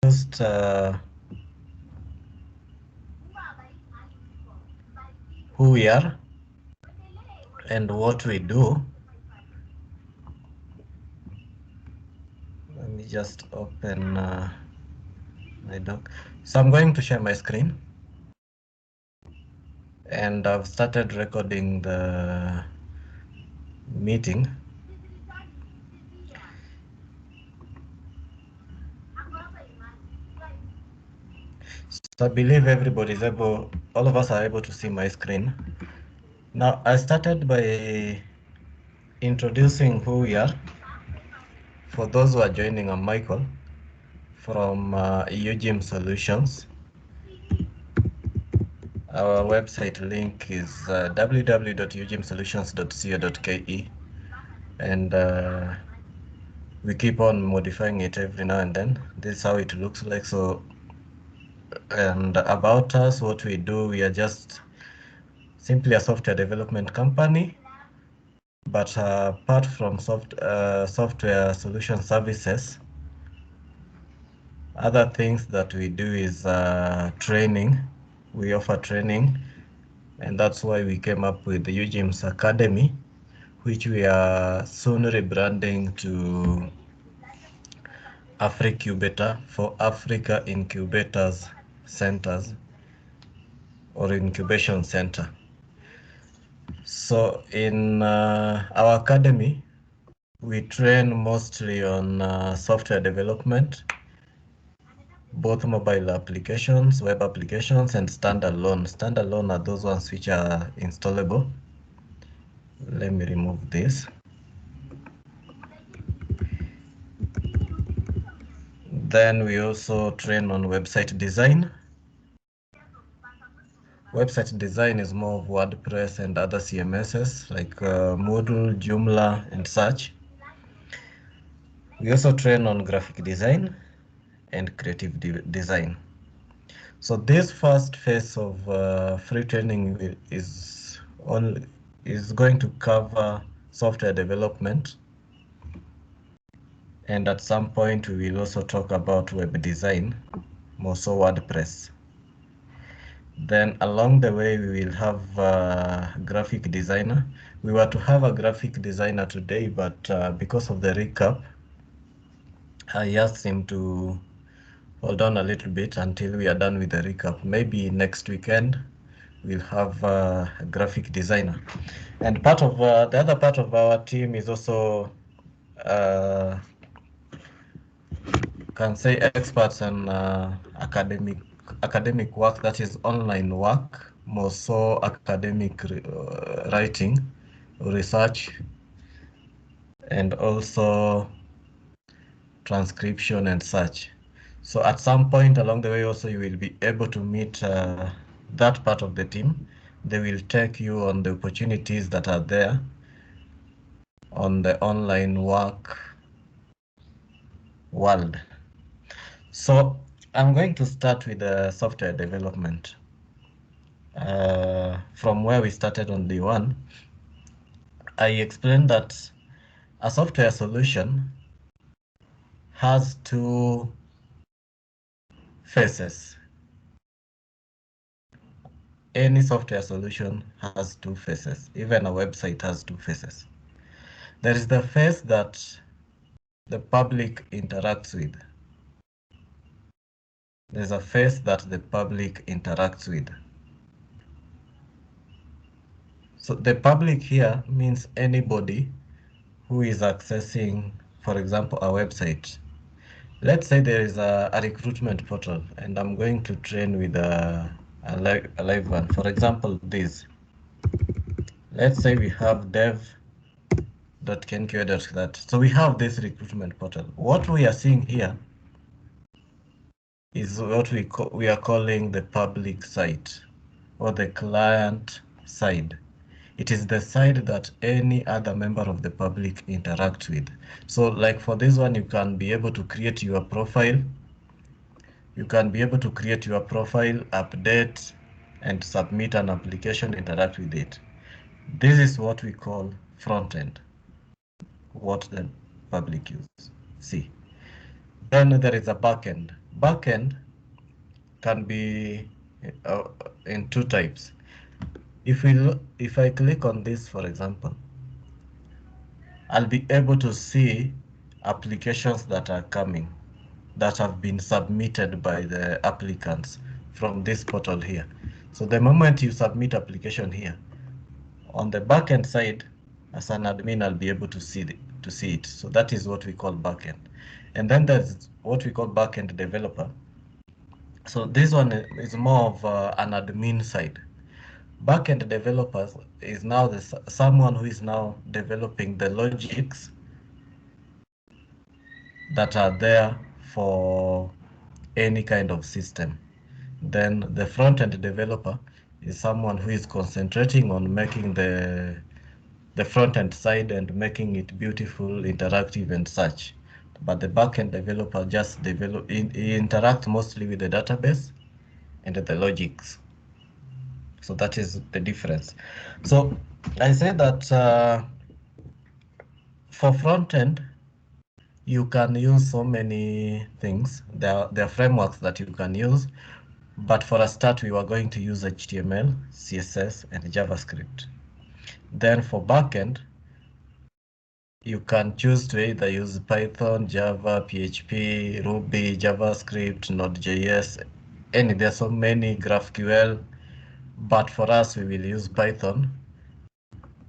first who we are and what we do. Let me just open my doc. So I'm going to share my screen, and I've started recording the meeting. So I believe everybody's able, all of us are able to see my screen. Now, I started by introducing who we are. For those who are joining, I'm Michael from UGIM Solutions. Our website link is www.ugimsolutions.co.ke, and we keep on modifying it every now and then. This is how it looks like. So, and about us, what we do, we are just simply a software development company, but apart from software solution services, other things that we do is training. We offer training, and that's why we came up with the UGIMS Academy, which we are soon rebranding to AfriCubator for Africa Incubators Centers or Incubation Center. So in our academy, we train mostly on software development, both mobile applications, web applications, and standalone. Standalone are those ones which are installable. Let me remove this. Then we also train on website design. Website design is more of WordPress and other CMSs like Moodle, Joomla, and such. We also train on graphic design and creative design. So this first phase of free training is going to cover software development, and at some point we will also talk about web design, more so WordPress. Then along the way we will have a graphic designer. We were to have a graphic designer today, but because of the recap, I asked him to hold on a little bit until we are done with the recap. Maybe next weekend we'll have a graphic designer. And part of the other part of our team is also can say experts on academic work, that is online work, more so academic writing, research, and also transcription and such. So at some point along the way also you will be able to meet that part of the team. They will take you on the opportunities that are there on the online work world. So I'm going to start with the software development. From where we started on day one, I explained that a software solution has two faces. Any software solution has two faces. Even a website has two faces. There is the face that the public interacts with. There's a face that the public interacts with. So the public here means anybody who is accessing, for example, a website. Let's say there is a recruitment portal, and I'm going to train with a live one. For example, this. Let's say we have dev.kenqa.that. So we have this recruitment portal. What we are seeing here is what we are calling the public site or the client side. It is the side that any other member of the public interacts with. So like for this one, you can be able to create your profile. You can be able to create your profile, update, and submit an application, interact with it. This is what we call front end, what the public use. See. Then there is a back end. Backend can be in two types. If I click on this, for example, I'll be able to see applications that are coming, that have been submitted by the applicants from this portal here. So the moment you submit application here, on the backend side, as an admin, I'll be able to see it. So that is what we call backend. And then there's what we call backend developer. So this one is more of an admin side. Backend developers is now someone who is now developing the logics that are there for any kind of system. Then the front-end developer is someone who is concentrating on making the front-end side and making it beautiful, interactive, and such. But the back-end developer just he interacts mostly with the database and the logics. So that is the difference. So I say that for front-end, you can use so many things. There are frameworks that you can use. But for a start, we were going to use HTML, CSS, and JavaScript. Then for backend, you can choose to either use Python, Java, PHP, Ruby, JavaScript, Node.js, and there are so many, GraphQL. But for us, we will use Python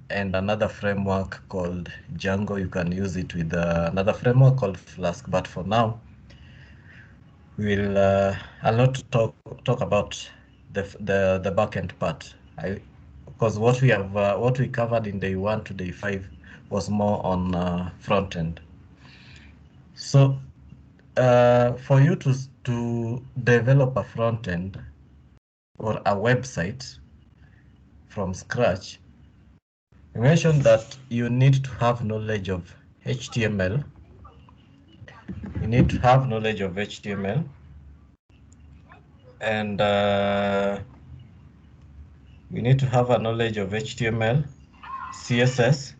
and another framework called Django. You can use it with another framework called Flask. But for now, we'll I'll not talk about the backend part. Because what we covered in day 1 to day 5 was more on front end. So for you to develop a front end or a website from scratch, you mentioned that you need to have knowledge of HTML. You need to have knowledge of HTML and we need to have a knowledge of HTML, CSS,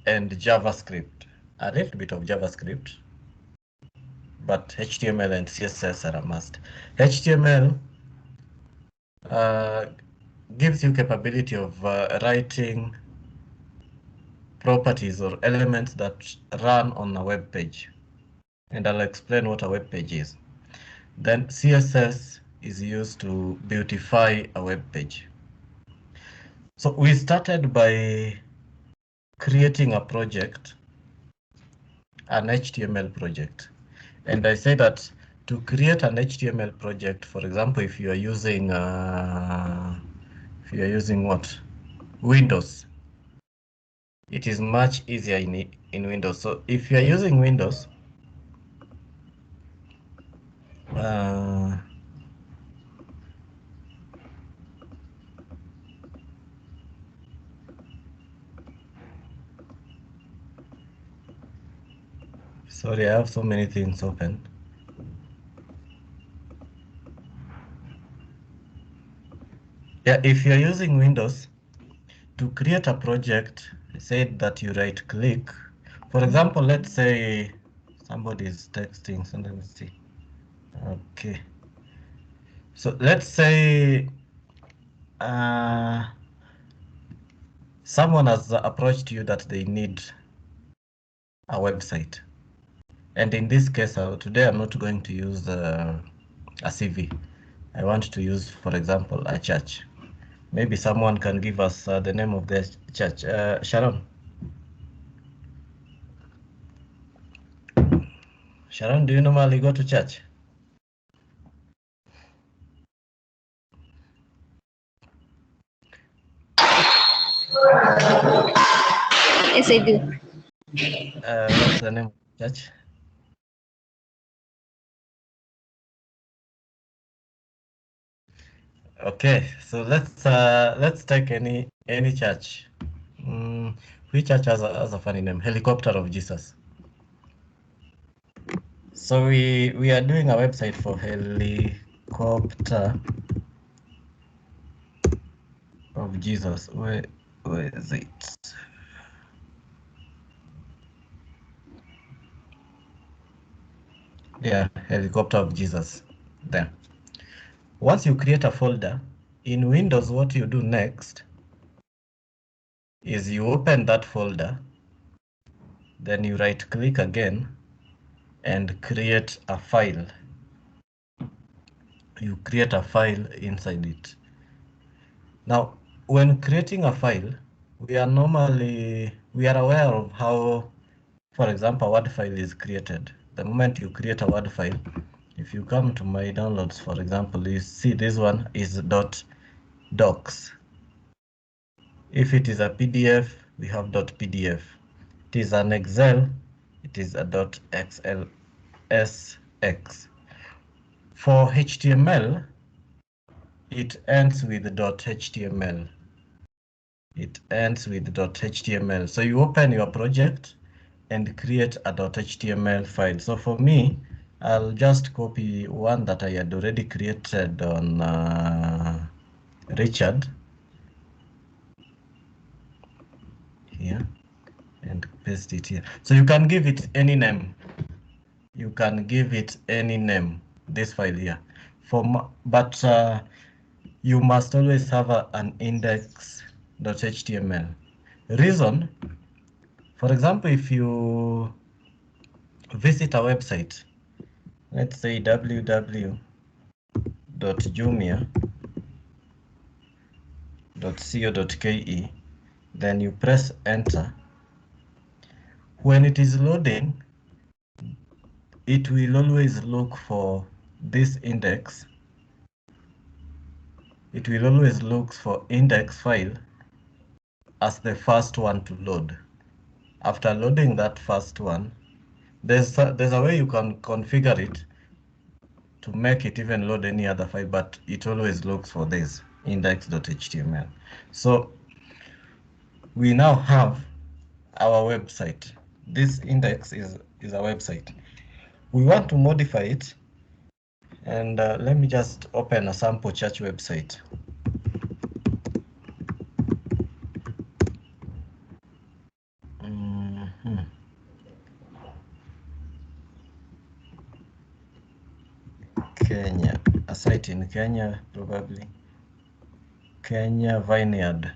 and JavaScript. A little bit of JavaScript, but HTML and CSS are a must. HTML gives you capability of writing properties or elements that run on a web page. And I'll explain what a web page is. Then CSS is used to beautify a web page. So we started by creating a project, an HTML project. And I say that to create an HTML project, for example, if you are using what? Windows, it is much easier in Windows. So if you are using Windows, sorry, I have so many things open. Yeah, if you're using Windows, to create a project, say that you right click. For example, let's say somebody is texting, so let me see. Okay. So let's say someone has approached you that they need a website. And in this case, today I'm not going to use a CV. I want to use, for example, a church. Maybe someone can give us the name of the church. Sharon. Sharon, do you normally go to church? Yes, I do. What's the name of the church? Okay, so let's take any church. Which church has a funny name? Helicopter of Jesus. So we are doing a website for Helicopter of Jesus. Where is it? Yeah, helicopter of Jesus. There. Once you create a folder, in Windows, what you do next is you open that folder, then you right click again and create a file. You create a file inside it. Now, when creating a file, we are aware of how, for example, a Word file is created. The moment you create a Word file, if you come to my downloads, for example, you see this one is .docs. If it is a PDF, we have .pdf. It is an Excel, it is a .xlsx. For HTML, it ends with .html. It ends with .html. So you open your project and create a .html file. So for me, I'll just copy one that I had already created on Richard here and paste it here. So you can give it any name. You can give it any name, this file here. But you must always have an index.html. Reason, for example, if you visit a website, let's say www.jumia.co.ke, then you press enter. When it is loading, it will always look for this index. It will always look for index file as the first one to load. After loading that first one, there's a way you can configure it to make it even load any other file, but it always looks for this index.html. So we now have our website. This index is a website. We want to modify it, and let me just open a sample church website. Kenya, a site in Kenya, probably. Kenya Vineyard.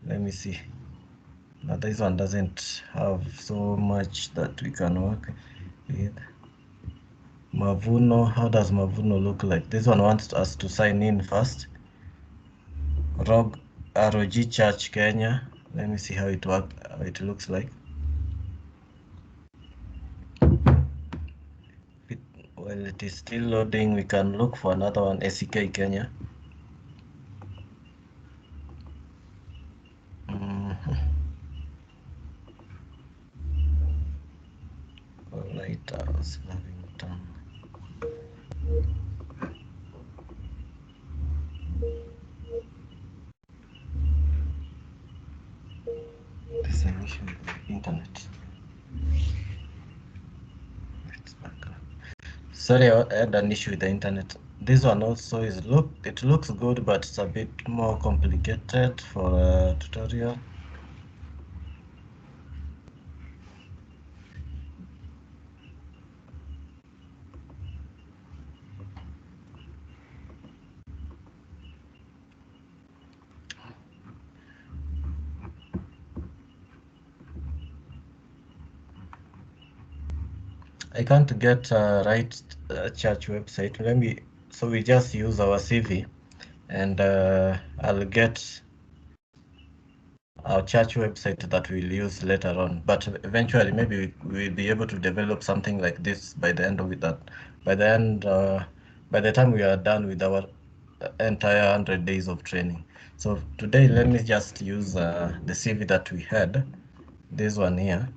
Let me see. Now this one doesn't have so much that we can work with. Mavuno, how does Mavuno look like? This one wants us to sign in first. ROG Church Kenya. Let me see how it looks like. While it is still loading, we can look for another one, SEK Kenya. Lighthouse, Lavington. There's an issue with the internet. It's back up. Sorry, I had an issue with the internet. This one also it looks good, but it's a bit more complicated for a tutorial. I can't get a right church website. So we just use our CV, and I'll get our church website that we'll use later on. But eventually, maybe we'll be able to develop something like this by the end of it. By the time we are done with our entire 100 days of training. So today, let me just use the CV that we had, this one here.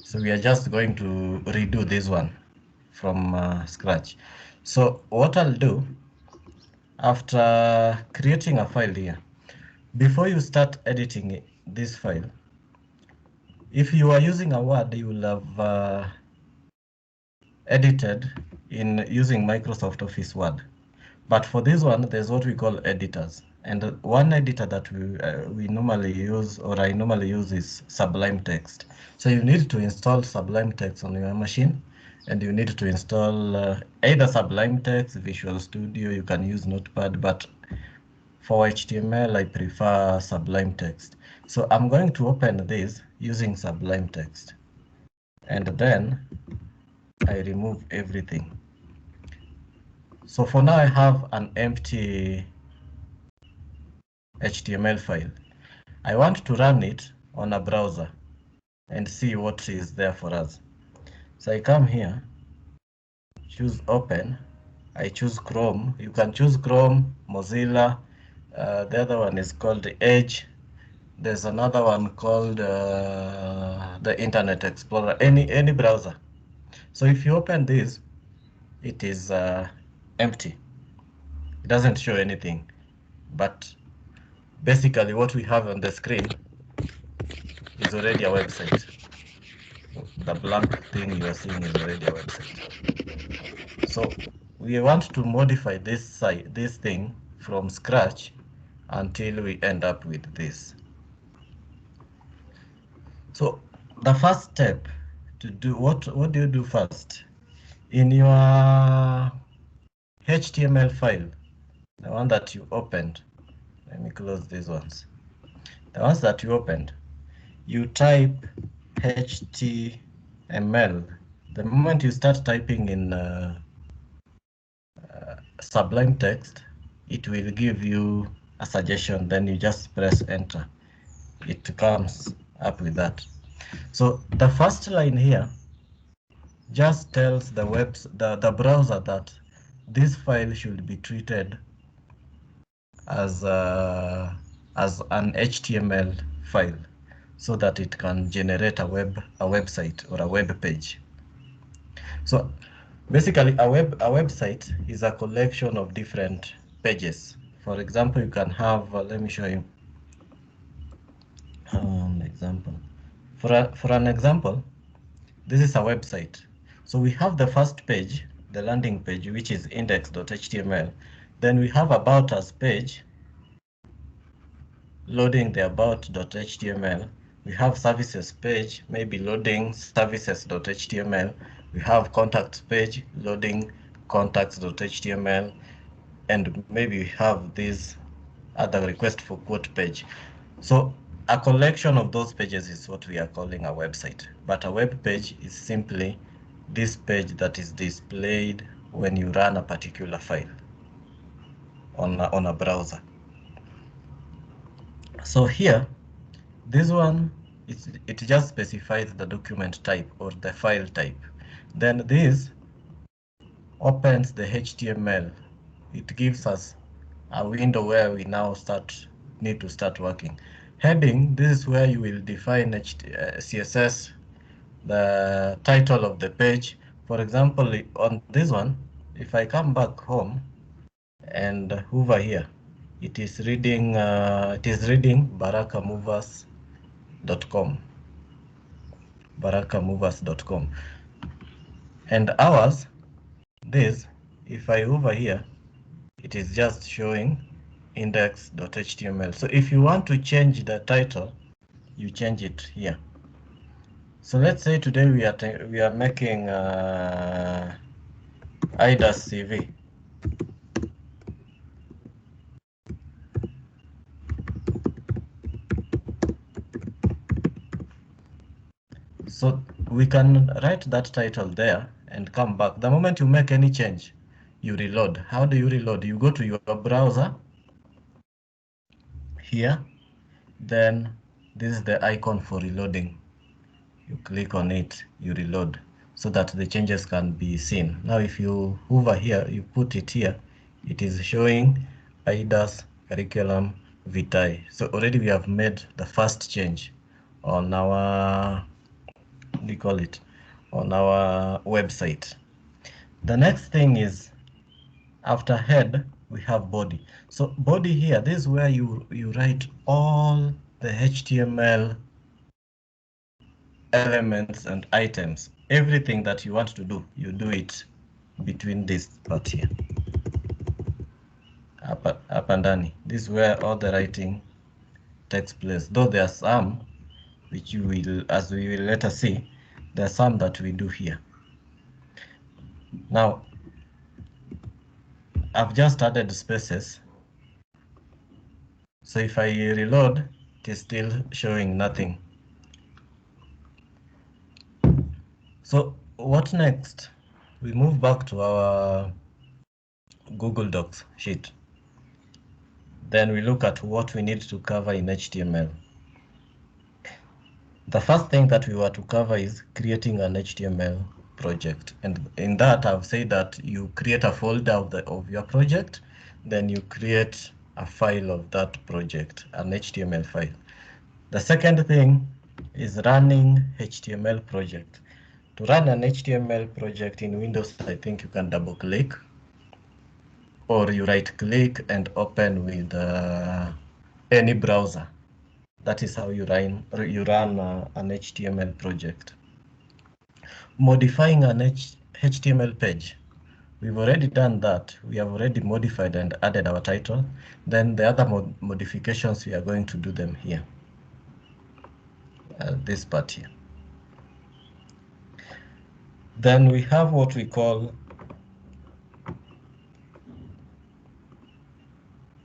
So we are just going to redo this one from scratch. So what I'll do, after creating a file here, before you start editing this file, if you are using a Word, you will have edited in using Microsoft Office Word. But for this one, there's what we call editors. And one editor that we normally use, or I normally use, is Sublime Text. So you need to install Sublime Text on your machine, and you need to install either Sublime Text, Visual Studio. You can use Notepad, but for HTML, I prefer Sublime Text. So I'm going to open this using Sublime Text, and then I remove everything. So for now, I have an empty HTML file. I want to run it on a browser and see what is there for us. So I come here, choose open, I choose Chrome. You can choose Chrome, Mozilla, the other one is called Edge. There's another one called the Internet Explorer, any browser. So if you open this, it is empty. It doesn't show anything, but basically what we have on the screen is already a website. The blank thing you are seeing is already a website. So we want to modify this site, this thing from scratch until we end up with this. So the first step to do, what do you do first? In your HTML file, the one that you opened, let me close these ones. The ones that you opened, you type HTML. The moment you start typing in Sublime Text, it will give you a suggestion, then you just press enter. It comes up with that. So the first line here just tells the browser that this file should be treated as an HTML file, so that it can generate a website or a web page. So basically, a website is a collection of different pages. For example, you can have, let me show you an example. For an example, this is a website. So we have the first page, the landing page, which is index.html. Then we have about us page, loading the about.html. We have services page, maybe loading services.html. We have contacts page, loading contacts.html. And maybe we have this other request for quote page. So a collection of those pages is what we are calling a website. But a web page is simply this page that is displayed when you run a particular file on a browser. So here, this one, it just specifies the document type or the file type. Then this opens the HTML. It gives us a window where we now need to start working. Heading, this is where you will define CSS, the title of the page. For example, on this one, if I come back home and hover here, it is reading barakamovers.com. barakamovers.com. And ours, this, if I hover here, it is just showing index.html. So if you want to change the title, you change it here. So let's say today we are making IDAS CV. So we can write that title there and come back. The moment you make any change, you reload. How do you reload? You go to your browser here, then this is the icon for reloading. You click on it, you reload, so that the changes can be seen. Now if you hover here, you put it here, it is showing IDAS curriculum vitae. So already we have made the first change on our, what do you call it, on our website. The next thing is, after head, we have body. So body here, this is where you write all the HTML elements and items. Everything that you want to do, you do it between this part here. hapa ndani. This is where all the writing takes place. Though there are some which you will, as we will later see, there are some that we do here. Now, I've just added spaces. So if I reload, it is still showing nothing. So what next? We move back to our Google Docs sheet. Then we look at what we need to cover in HTML. The first thing that we were to cover is creating an HTML project. And in that, I've said that you create a folder of your project, then you create a file of that project, an HTML file. The second thing is running HTML project. To run an HTML project in Windows, I think you can double click, or you right click and open with any browser. That is how you run an HTML project. Modifying an HTML page. We've already done that. We have already modified and added our title. Then the other modifications, we are going to do them here. This part here. Then we have what we call,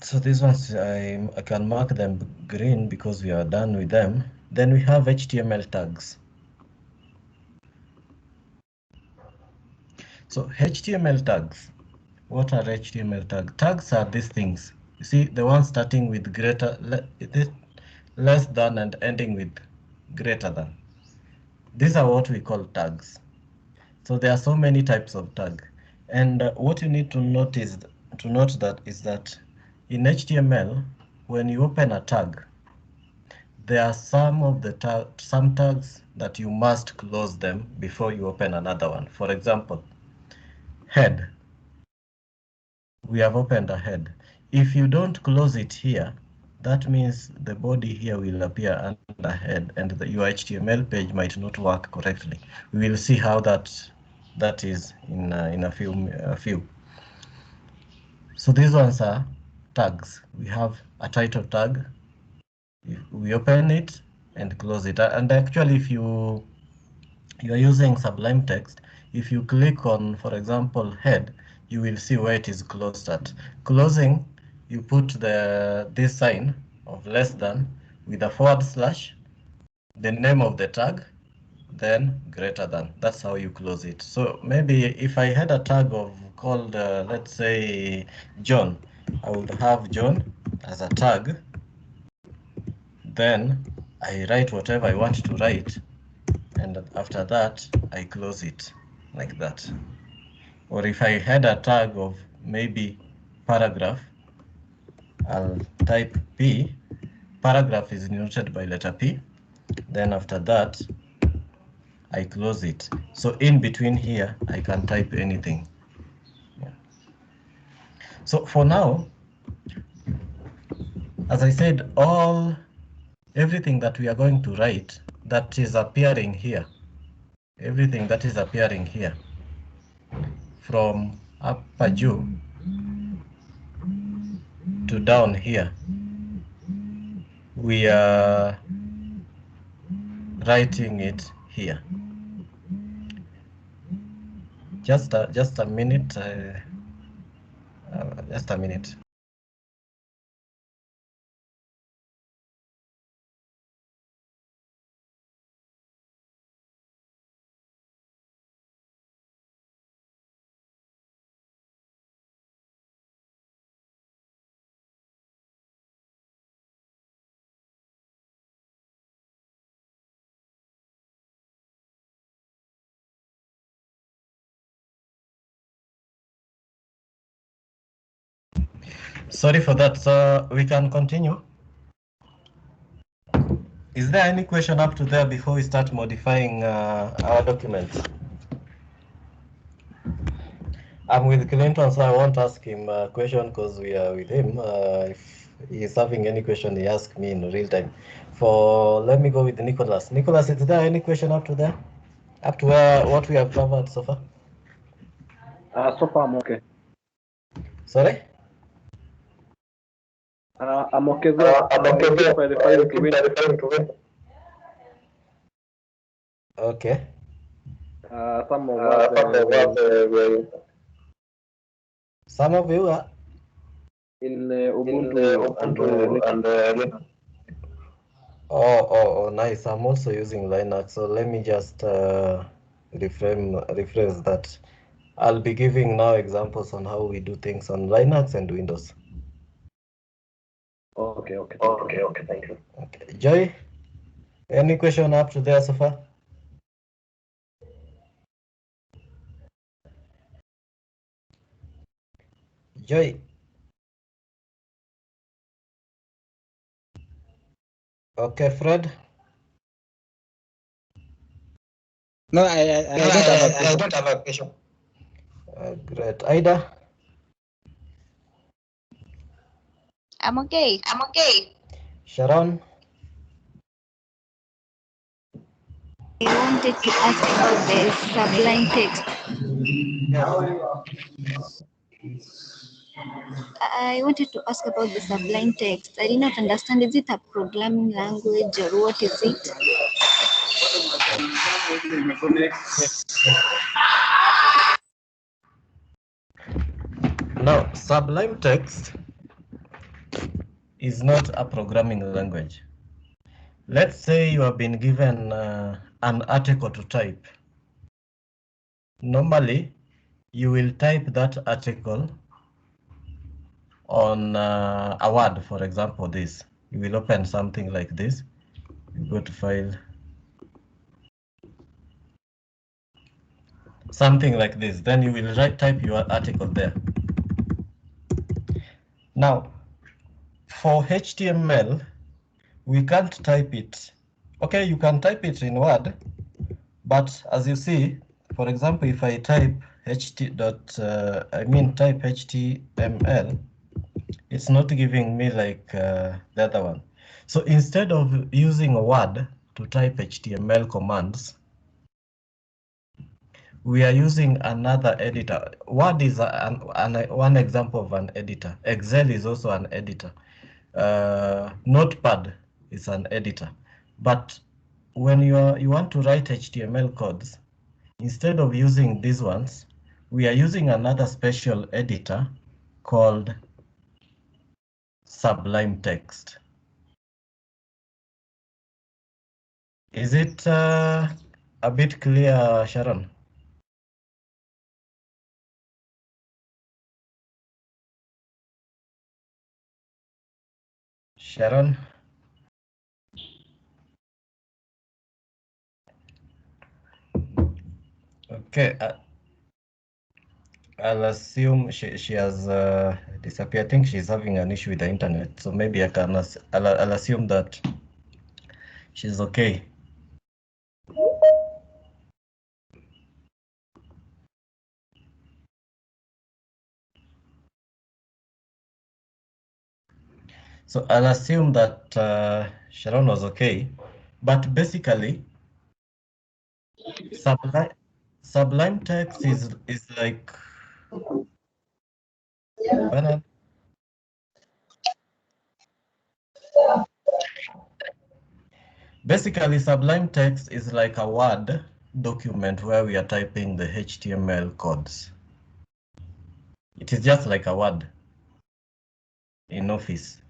so these ones I can mark them green because we are done with them. Then we have HTML tags. So HTML tags, what are HTML tags? Tags are these things. You see the one starting with greater, less than, and ending with greater than. These are what we call tags. So there are so many types of tag. And what you need to note that is that in HTML, when you open a tag, there are some tags that you must close them before you open another one. For example, head. We have opened a head. If you don't close it here, that means the body here will appear under head, and your HTML page might not work correctly. We will see how that is in a few. So these ones are tags. We have a title tag. We open it and close it. And actually, if you are using Sublime Text, if you click on, for example, head, you will see where it is closed at. Closing, you put this sign of less than with a /, the name of the tag, then greater than. That's how you close it. So maybe if I had a tag called, let's say, John, I would have John as a tag. Then I write whatever I want to write, and after that I close it like that. Or if I had a tag of maybe paragraph, I'll type P. Paragraph is denoted by letter P. Then after that, I close it. So in between here, I can type anything. Yeah. So for now, as I said, everything that we are going to write that is appearing here, everything that is appearing here, from upper juu to down here, we are writing it here. Just a minute. Just a minute. Sorry for that. So we can continue. Is there any question up to there before we start modifying our documents? I'm with Clinton, so I won't ask him a question because we are with him. If he's having any question, he asks me in real time. Let me go with Nicholas. Nicholas, is there any question up to there? Up to what we have covered so far? So far I'm okay. Sorry? Ameongezea referring to it. Okay. Some of us Some of you are in Ubuntu and Linux. Oh, nice. I'm also using Linux, so let me just rephrase that. I'll be giving now examples on how we do things on Linux and Windows. Okay, thank you. Okay, Joy, any question up to there so far? Joy. Okay, Fred. No, I don't have a question. Great. Ida. I'm okay. Sharon. I wanted to ask about the Sublime Text. I wanted to ask about the Sublime Text. I did not understand. Is it a programming language or what is it? Now, Sublime Text is not a programming language. Let's say you have been given an article to type. Normally, you will type that article on a Word, for example, this. You will open something like this. You go to File. Something like this. Then you will type your article there. Now, for HTML, we can't type it. Okay, you can type it in Word, but as you see, for example, if I type type HTML, it's not giving me like the other one. So instead of using Word to type HTML commands, we are using another editor. Word is one example of an editor. Excel is also an editor. Notepad is an editor. But when you want to write HTML codes, instead of using these ones, we are using another special editor called Sublime Text. Is it a bit clear, Sharon? Sharon? Okay, I'll assume she has disappeared. I think she's having an issue with the internet, so maybe I'll assume that she's okay. So I'll assume that Sharon was okay, but basically, Sublime Text is like Bernard. Basically, Sublime Text is like a Word document where we are typing the HTML codes. It is just like a Word in Office,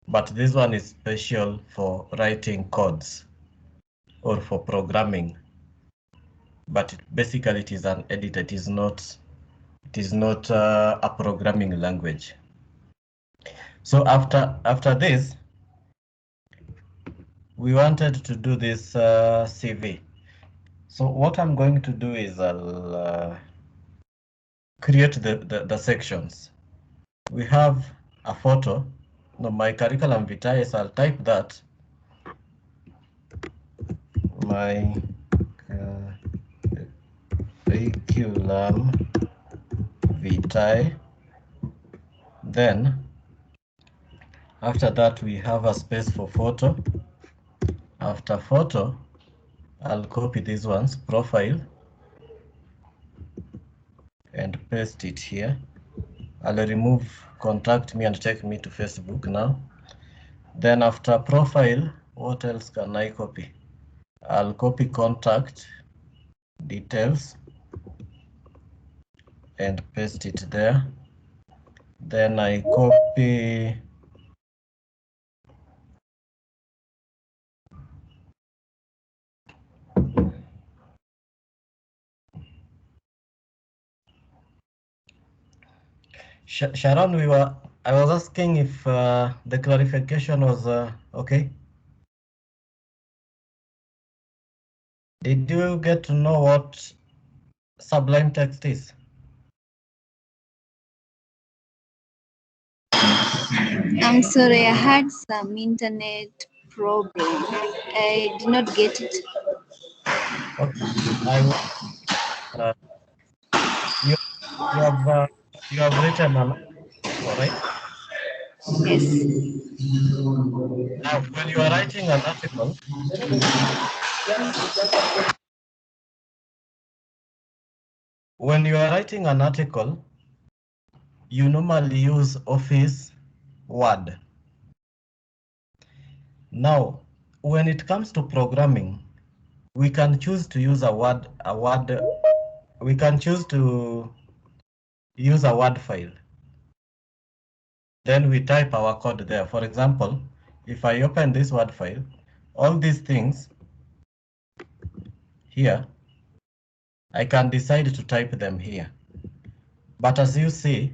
but this one is special for writing codes or for programming. But basically, it is an editor. It is not a programming language. So after this, we wanted to do this CV. So what I'm going to do is I'll create the sections. We have a photo. No, my curriculum vitae is I'll type that. My curriculum vitae. Then after that we have a space for photo. After photo, I'll copy these ones, profile, and paste it here. I'll remove contact me and take me to Facebook now. Then after profile, what else can I copy? I'll copy contact details and paste it there. Then I copy Sharon, I was asking if the clarification was okay. Did you get to know what Sublime Text is? I'm sorry, I had some internet problem. I did not get it. Okay. You have written an article, right? Yes. Now, when you are writing an article, you normally use Office Word. Now, when it comes to programming, we can choose to use we can choose to use a Word file. Then we type our code there. For example, if I open this Word file, all these things here, I can decide to type them here. But as you see,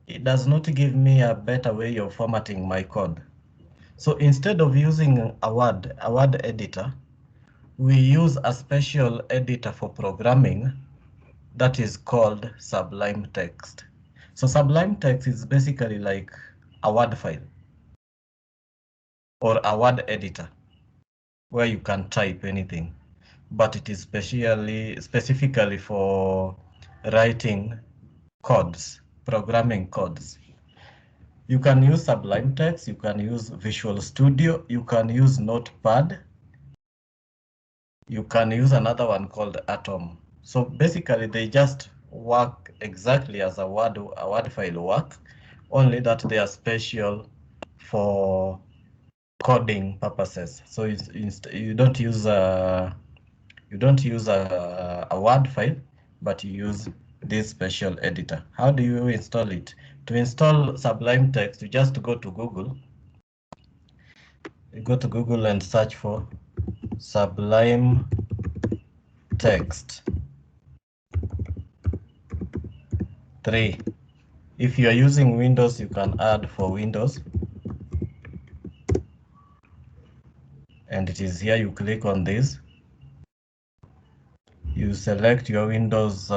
it does not give me a better way of formatting my code. So instead of using a word editor, we use a special editor for programming that is called Sublime Text. So Sublime Text is basically like a Word file or a word editor where you can type anything, but it is specifically for writing codes, programming codes. You can use Sublime Text, you can use Visual Studio, you can use Notepad, you can use another one called Atom. So basically they just work exactly as a word file work, only that they are special for coding purposes. So you don't use a word file, but you use this special editor. How do you install it? To install Sublime Text, you just go to Google. You go to Google and search for Sublime Text 3. If you are using Windows, you can add for Windows. And it is here. You click on this. You select your Windows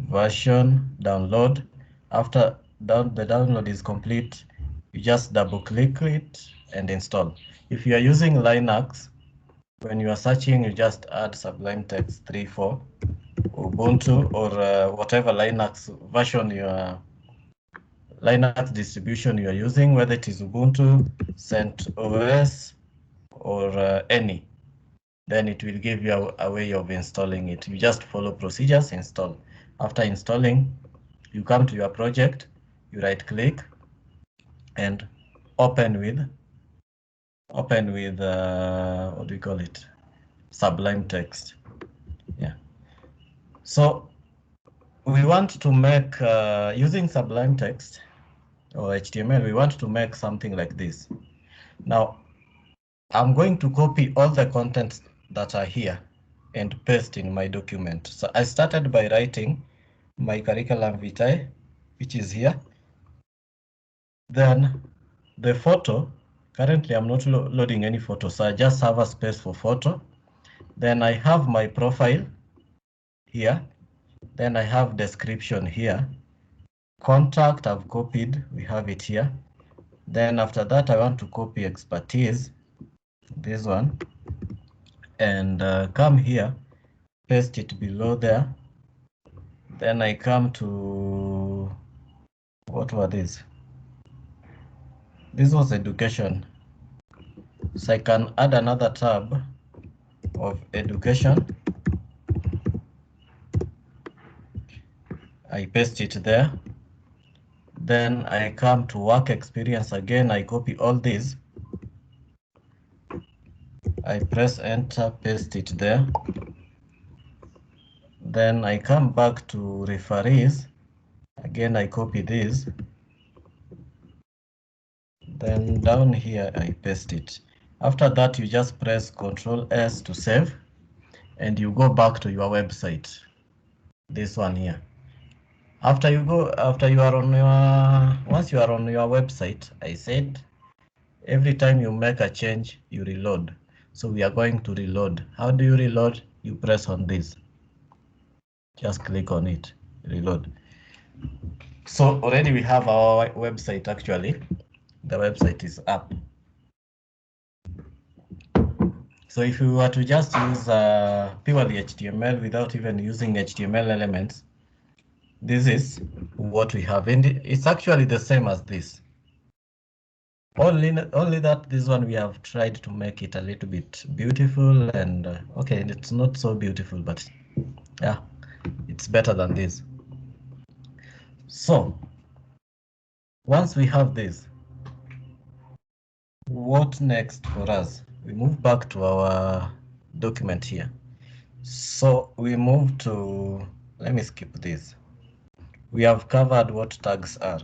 version, download. After the download is complete, you just double click it and install. If you are using Linux, when you are searching, you just add Sublime Text 3 for Ubuntu or whatever Linux version Linux distribution you are using, whether it is Ubuntu, CentOS, or any. Then it will give you a way of installing it. You just follow procedures, install. After installing, you come to your project, you right click and open with what do you call it? Sublime Text. Yeah. So we want to make, using Sublime Text or HTML, we want to make something like this. Now, I'm going to copy all the contents that are here and paste in my document. So I started by writing my curriculum vitae, which is here. Then the photo, currently I'm not loading any photo, so I just have a space for photo. Then I have my profile here. Then I have description here. Contact I've copied, we have it here. Then after that, I want to copy expertise, this one, and come here, paste it below there. Then I come to, what were these? This was education. So I can add another tab of education. I paste it there. Then I come to work experience again. I copy all these. I press enter, paste it there. Then I come back to referees. Again, I copy this. Then down here, I paste it. After that, you just press Ctrl S to save, and you go back to your website. This one here. Once you are on your website, I said, every time you make a change, you reload. So we are going to reload. How do you reload? You press on this. Just click on it, reload. So already we have our website actually. The website is up. So if we were to just use purely HTML without even using HTML elements, this is what we have. And it's actually the same as this. Only that this one we have tried to make it a little bit beautiful, and okay, it's not so beautiful, but yeah, it's better than this. So once we have this, what next for us? We move back to our document here. So we move to, let me skip this. We have covered what tags are.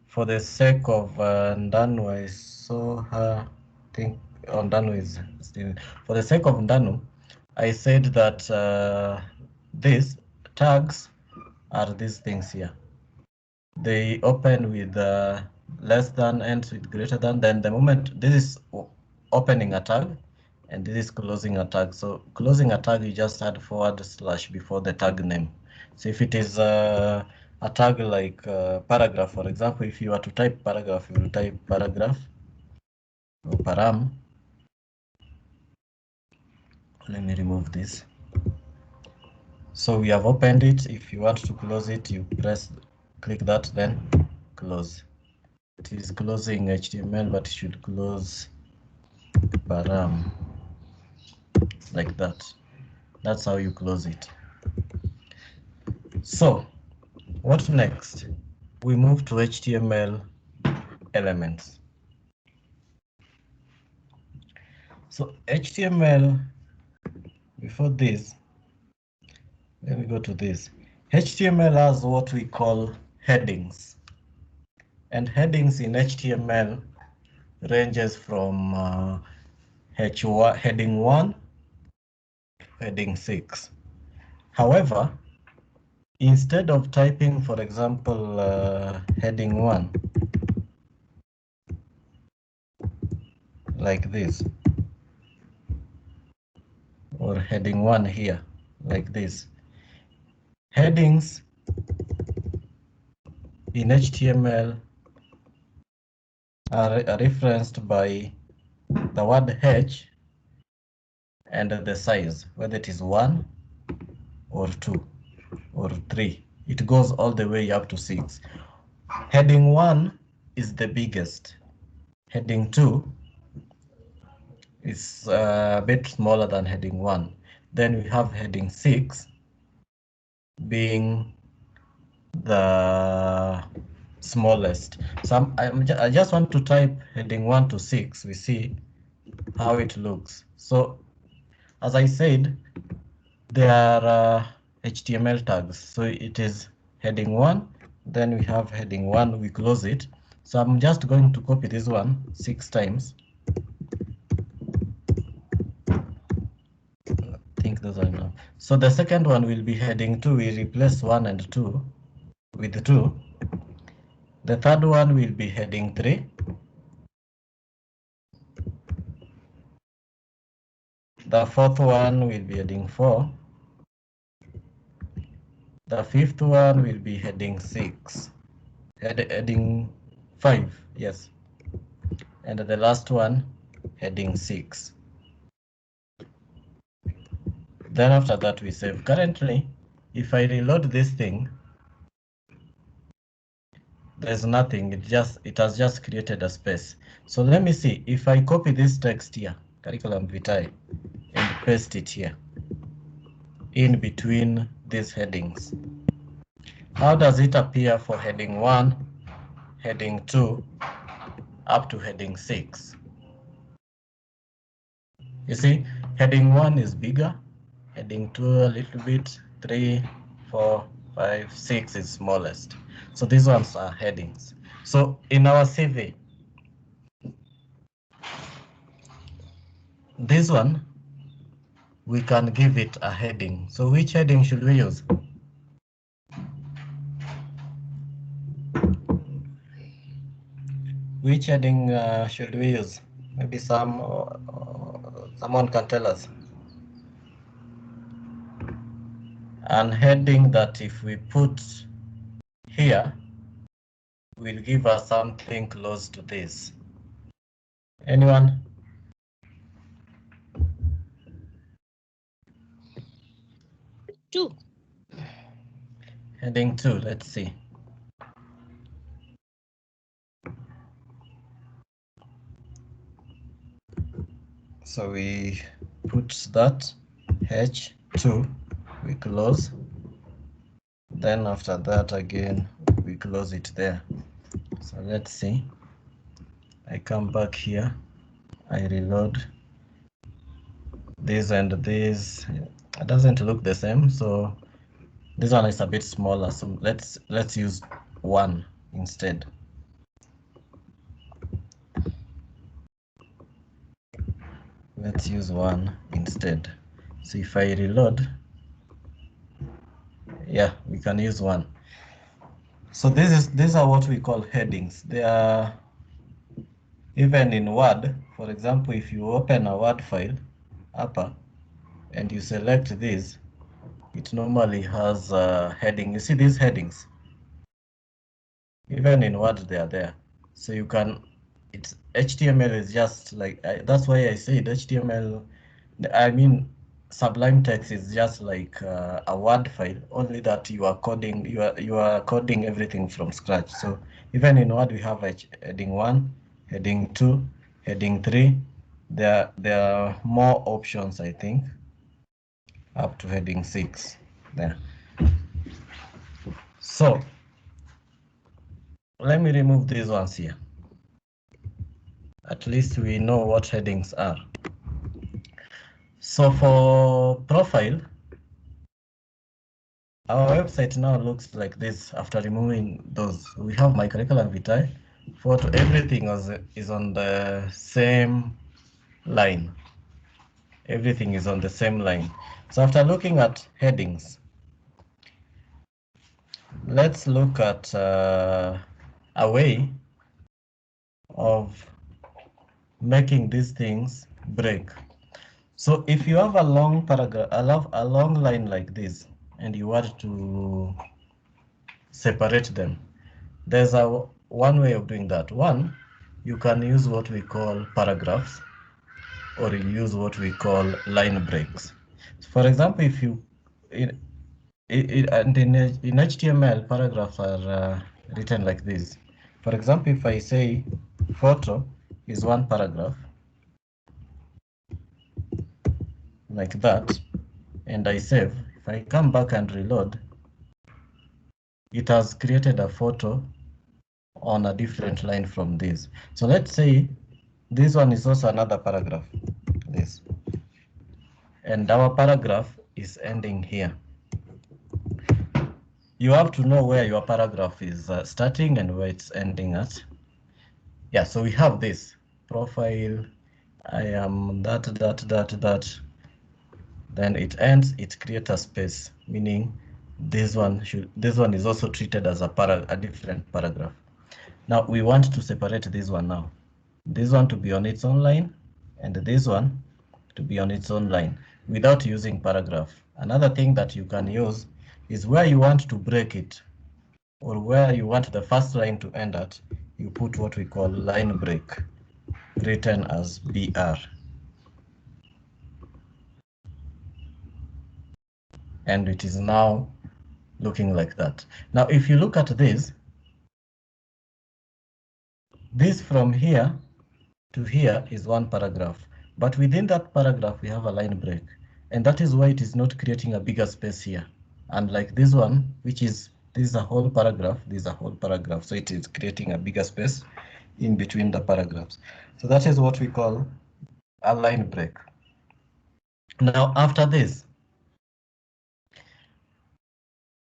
For the sake of Ndanu, I saw her think on Ndanu is still. For the sake of Ndanu, I said that these tags are these things here. They open with less than, ends with greater than. Then the moment this is opening a tag, and this is closing a tag. So closing a tag, you just add / before the tag name. So if it is a tag like paragraph, for example, if you were to type paragraph, you will type paragraph or param. Let me remove this. So we have opened it. If you want to close it, you click that, then close. It is closing HTML, but it should close param like that. That's how you close it. So what next? We move to HTML elements. So HTML, before this, let me go to this. HTML has what we call headings. And headings in HTML ranges from heading 1, heading 6. However, instead of typing, for example, heading 1, like this, or heading 1 here, like this, headings in HTML are referenced by the word H and the size, whether it is 1 or 2 or 3. It goes all the way up to 6. Heading 1 is the biggest. Heading 2 is a bit smaller than heading 1. Then we have heading 6 being the smallest. So I just want to type heading 1 to 6. We see how it looks. So as I said, there are HTML tags. So it is heading 1, then we have heading 1, we close it. So I'm just going to copy this one 6 times. I think those are enough. So the second one will be heading 2. We replace 1 and 2 with 2. The third one will be heading 3. The fourth one will be heading 4. The fifth one will be heading 6. Heading 5, yes. And the last one, heading 6. Then after that we save. Currently, if I reload this thing, there's nothing. It has just created a space. So let me see if I copy this text here, curriculum vitae, and paste it here. in between these headings. How does it appear for heading 1, heading 2, up to heading 6? You see, heading 1 is bigger, heading 2 a little bit, 3, 4, 5, 6 is smallest. So these ones are headings. So in our CV, this one, we can give it a heading. So which heading should we use? Which heading should we use? Maybe someone can tell us. And heading that if we put here will give us something close to this. Anyone? Two. Heading 2, let's see. So we put that H2, we close. Then after that again, we close it there. So let's see. I come back here, I reload. This and this, it doesn't look the same. So this one is a bit smaller. So let's use 1 instead. Let's use 1 instead. So if I reload, yeah, we can use 1. So these are what we call headings. They are even in Word. For example, if you open a Word file, upper, and you select this, it normally has a heading. You see these headings? Even in Word, they are there. So you can, it's HTML is just like, that's why I said HTML, I mean, Sublime Text is just like a Word file, only that you are coding, you are coding everything from scratch. So even in Word, we have heading 1, heading 2, heading 3. There are more options, I think, up to heading 6 there. So let me remove these ones here. At least we know what headings are. So for profile, our website now looks like this after removing those. We have my curriculum vitae, photo, everything is on the same line. Everything is on the same line. So after looking at headings, let's look at a way of making these things break. So if you have a long paragraph, a long line like this, and you want to separate them, there's one way of doing that. One, you can use what we call paragraphs, or you use what we call line breaks. For example, if you in HTML, paragraphs are written like this. For example, if I say photo is one paragraph, like that, and I save, if I come back and reload, it has created a photo on a different line from this. So let's say this one is also another paragraph, this, and our paragraph is ending here. You have to know where your paragraph is starting and where it's ending at. Yeah, so we have this profile, I am that, then it ends, it creates a space, meaning this one is also treated as a different paragraph. Now we want to separate this one now. This one to be on its own line, and this one to be on its own line without using paragraph. Another thing that you can use is where you want to break it, or where you want the first line to end at, you put what we call line break, written as BR. And it is now looking like that. Now, if you look at this from here to here is one paragraph, but within that paragraph, we have a line break. And that is why it is not creating a bigger space here. Unlike this one, which is, this is a whole paragraph, this is a whole paragraph. So it is creating a bigger space in between the paragraphs. So that is what we call a line break. Now, after this,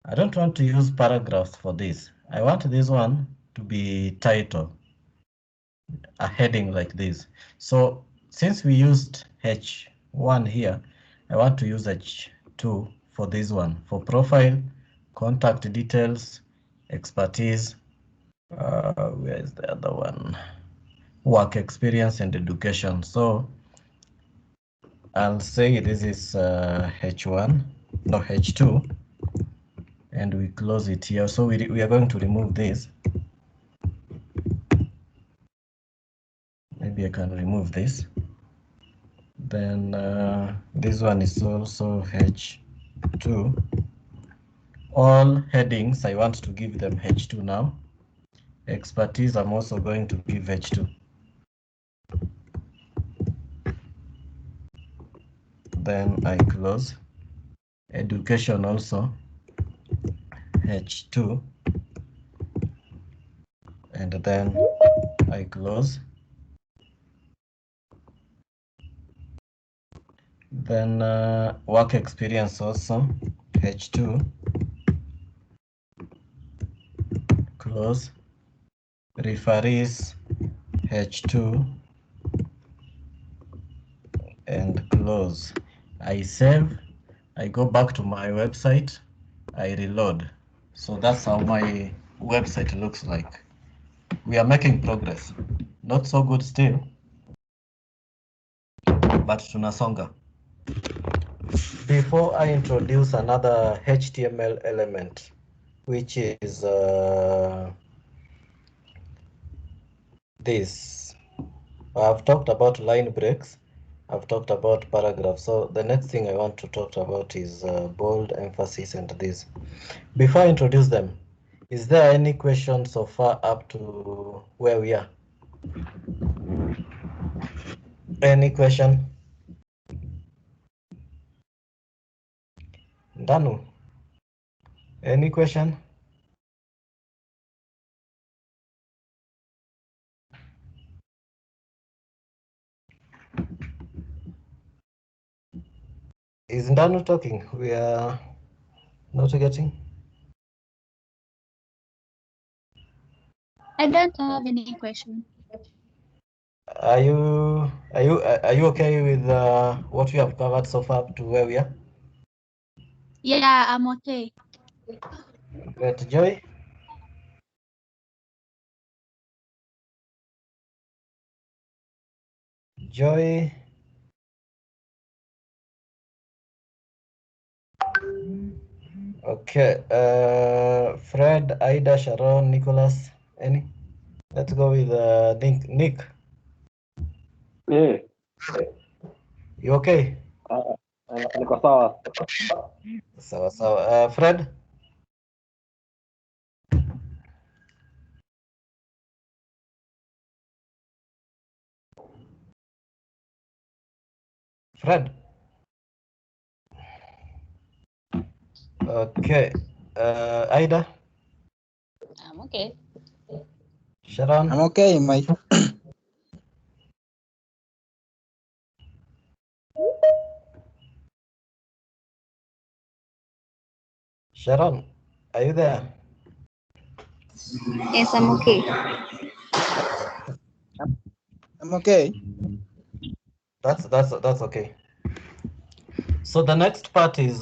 I don't want to use paragraphs for this. I want this one to be title, a heading like this. So since we used H1 here, I want to use H2 for this one, for profile, contact details, expertise, where is the other one? Work experience and education. So I'll say this is H1, no H2, and we close it here. So we are going to remove this. Maybe I can remove this. Then this one is also H2. All headings, I want to give them H2 now. Expertise, I'm also going to give H2. Then I close. Education also H2. And then I close. Then work experience also H2. Close. Referees H2 and close. I save, I go back to my website, I reload. So that's how my website looks like. We are making progress. Not so good still, but tunasonga. Before I introduce another HTML element, which is this. I've talked about line breaks. I've talked about paragraphs. So the next thing I want to talk about is bold, emphasis, and this. Before I introduce them, is there any question so far up to where we are? Any question? Danu, any question? Is Danu talking? We are not getting. I don't have any question. Are you okay with what we have covered so far up to where we are? Yeah, I'm okay. Great, Joy. Joy. Okay. Fred, Ida, Sharon, Nicholas, any? Let's go with Nick. Nick, Yeah. you okay? Niko sawa. So, Fred? Fred? Okay. Ida? I'm okay. Sharon? I'm okay, Mike. Sharon, are you there? Yes, I'm okay. I'm okay. That's okay. So the next part is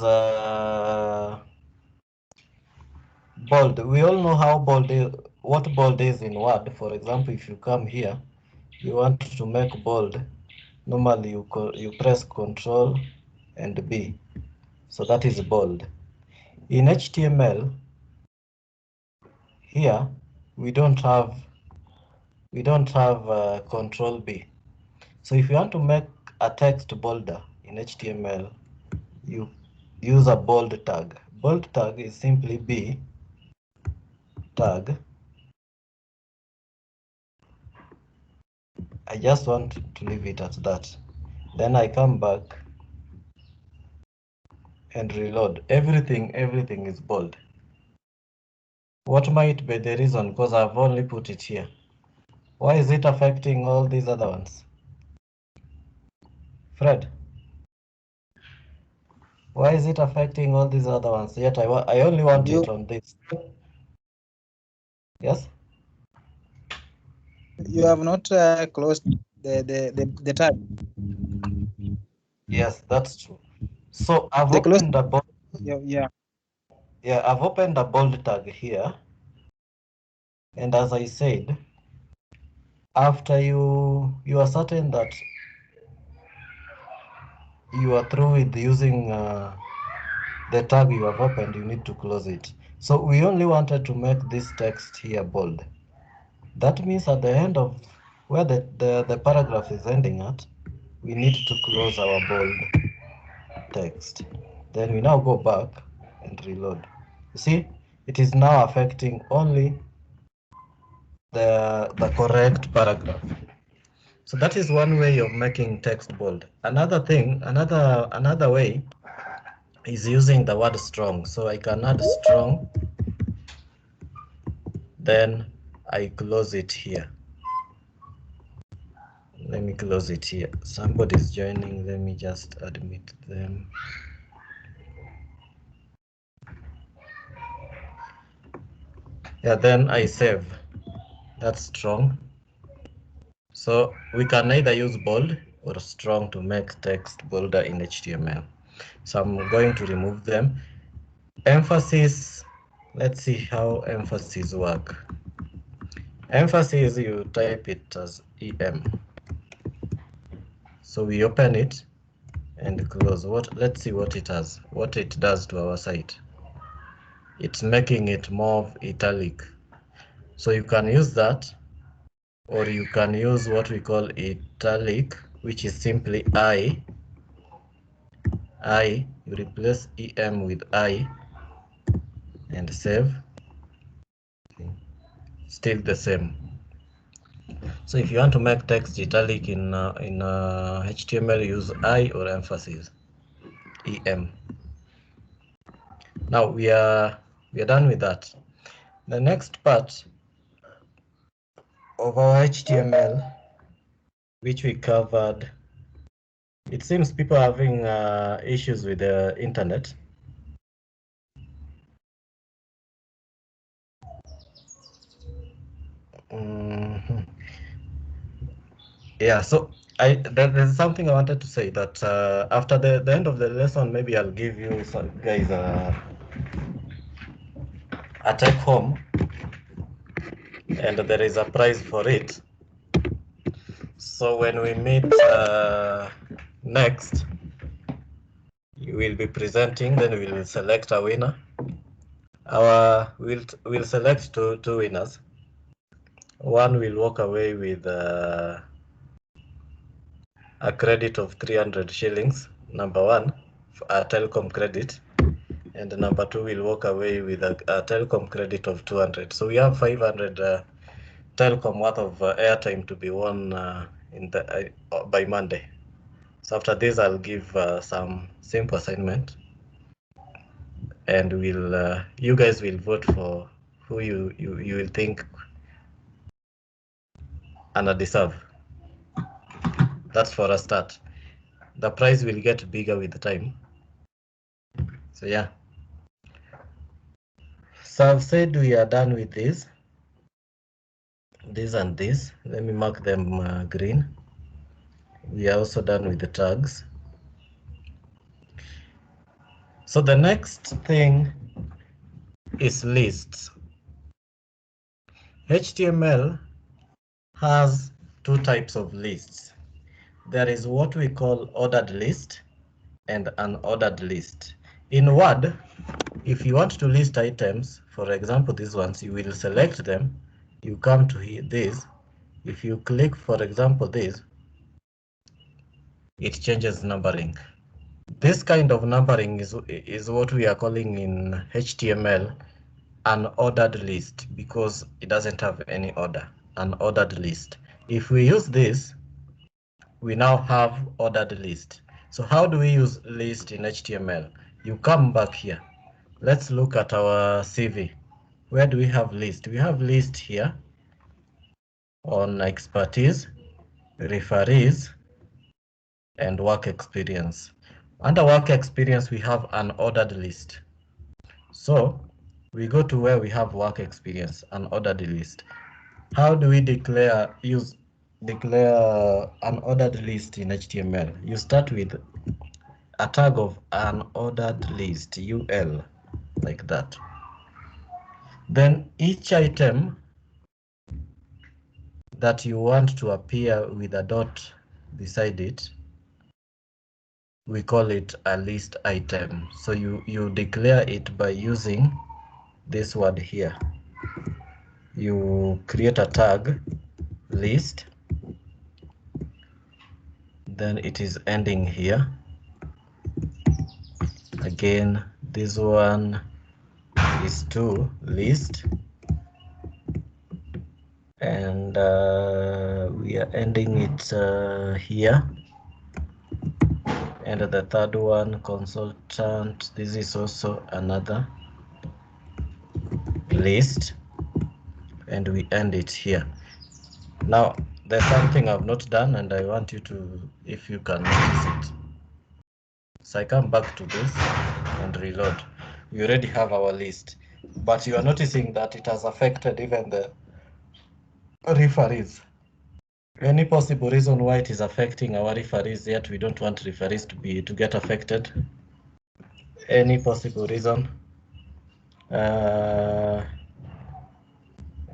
bold. We all know how bold is, what bold is in Word. For example, if you come here, you want to make bold. Normally, you press Control and B. So that is bold. In HTML, here we don't have Control B. So if you want to make a text bolder in HTML, you use a bold tag. Bold tag is simply B tag. I just want to leave it at that. Then I come back and reload, everything is bold. What might be the reason? Because I've only put it here. Why is it affecting all these other ones? Fred, why is it affecting all these other ones? Yet I only want it on this. Yes? You have not closed the tab. Yes, that's true. So I've opened a bold. Yeah. Yeah, I've opened a bold tag here. And as I said, after you are certain that you are through with using the tag you have opened, you need to close it. So we only wanted to make this text here bold. That means at the end of where the paragraph is ending at, we need to close our bold text. Then we now go back and reload. You see, it is now affecting only the correct paragraph. So that is one way of making text bold. Another thing, another way is using the word strong. So I can add strong, then I close it here. Let me close it here. Somebody's joining. Let me just admit them. Yeah, then I save. That's strong. So we can either use bold or strong to make text bolder in HTML. So I'm going to remove them. Emphasis, let's see how emphasis work. Emphasis, you type it as EM. So we open it and close. Let's see what it does to our site. It's making it more italic. So you can use that, or you can use what we call italic, which is simply I. You replace EM with I and save. Still the same. So if you want to make text italic in HTML, use I or emphasis, EM. Now we are done with that. The next part of our HTML, which we covered, it seems people are having issues with the internet. Yeah, so there's something I wanted to say that after the end of the lesson, maybe I'll give you guys a take home, and there is a prize for it. So when we meet next, you will be presenting, then we will select a winner. We'll select two winners. One will walk away with a credit of 300 shillings, number one, a telecom credit, and number two will walk away with a telecom credit of 200. So we have 500 telecom worth of airtime to be won by Monday. So after this, I'll give some simple assignment, and you guys will vote for who you will think and deserve. That's for a start. The prize will get bigger with time. So yeah. So I've said we are done with this and this. Let me mark them green. We are also done with the tags. So the next thing is lists. HTML has two types of lists. There is what we call ordered list and unordered list. In Word, if you want to list items, for example, these ones, you will select them. You come to this. If you click, for example, this, it changes numbering. This kind of numbering is what we are calling in HTML an ordered list, because it doesn't have any order, an ordered list. If we use this, we now have ordered list. So how do we use list in HTML? you come back here. Let's look at our CV. Where do we have list? We have list here on expertise, referees, and work experience. Under work experience, we have an ordered list. So we go to where we have work experience, an ordered list. How do we declare an ordered list in HTML? You start with a tag of an ordered list, UL, like that. Then each item that you want to appear with a dot beside it, we call it a list item. So you declare it by using this word here. You create a tag, list, then it is ending here. Again, this one is to list, and we are ending it here. And the third one, consultant, this is also another list, and we end it here. Now there's something I've not done, and I want you to, if you can notice it. So I come back to this and reload. We already have our list, but you are noticing that it has affected even the referees. Any possible reason why it is affecting our referees, yet we don't want referees to get affected? Any possible reason? Either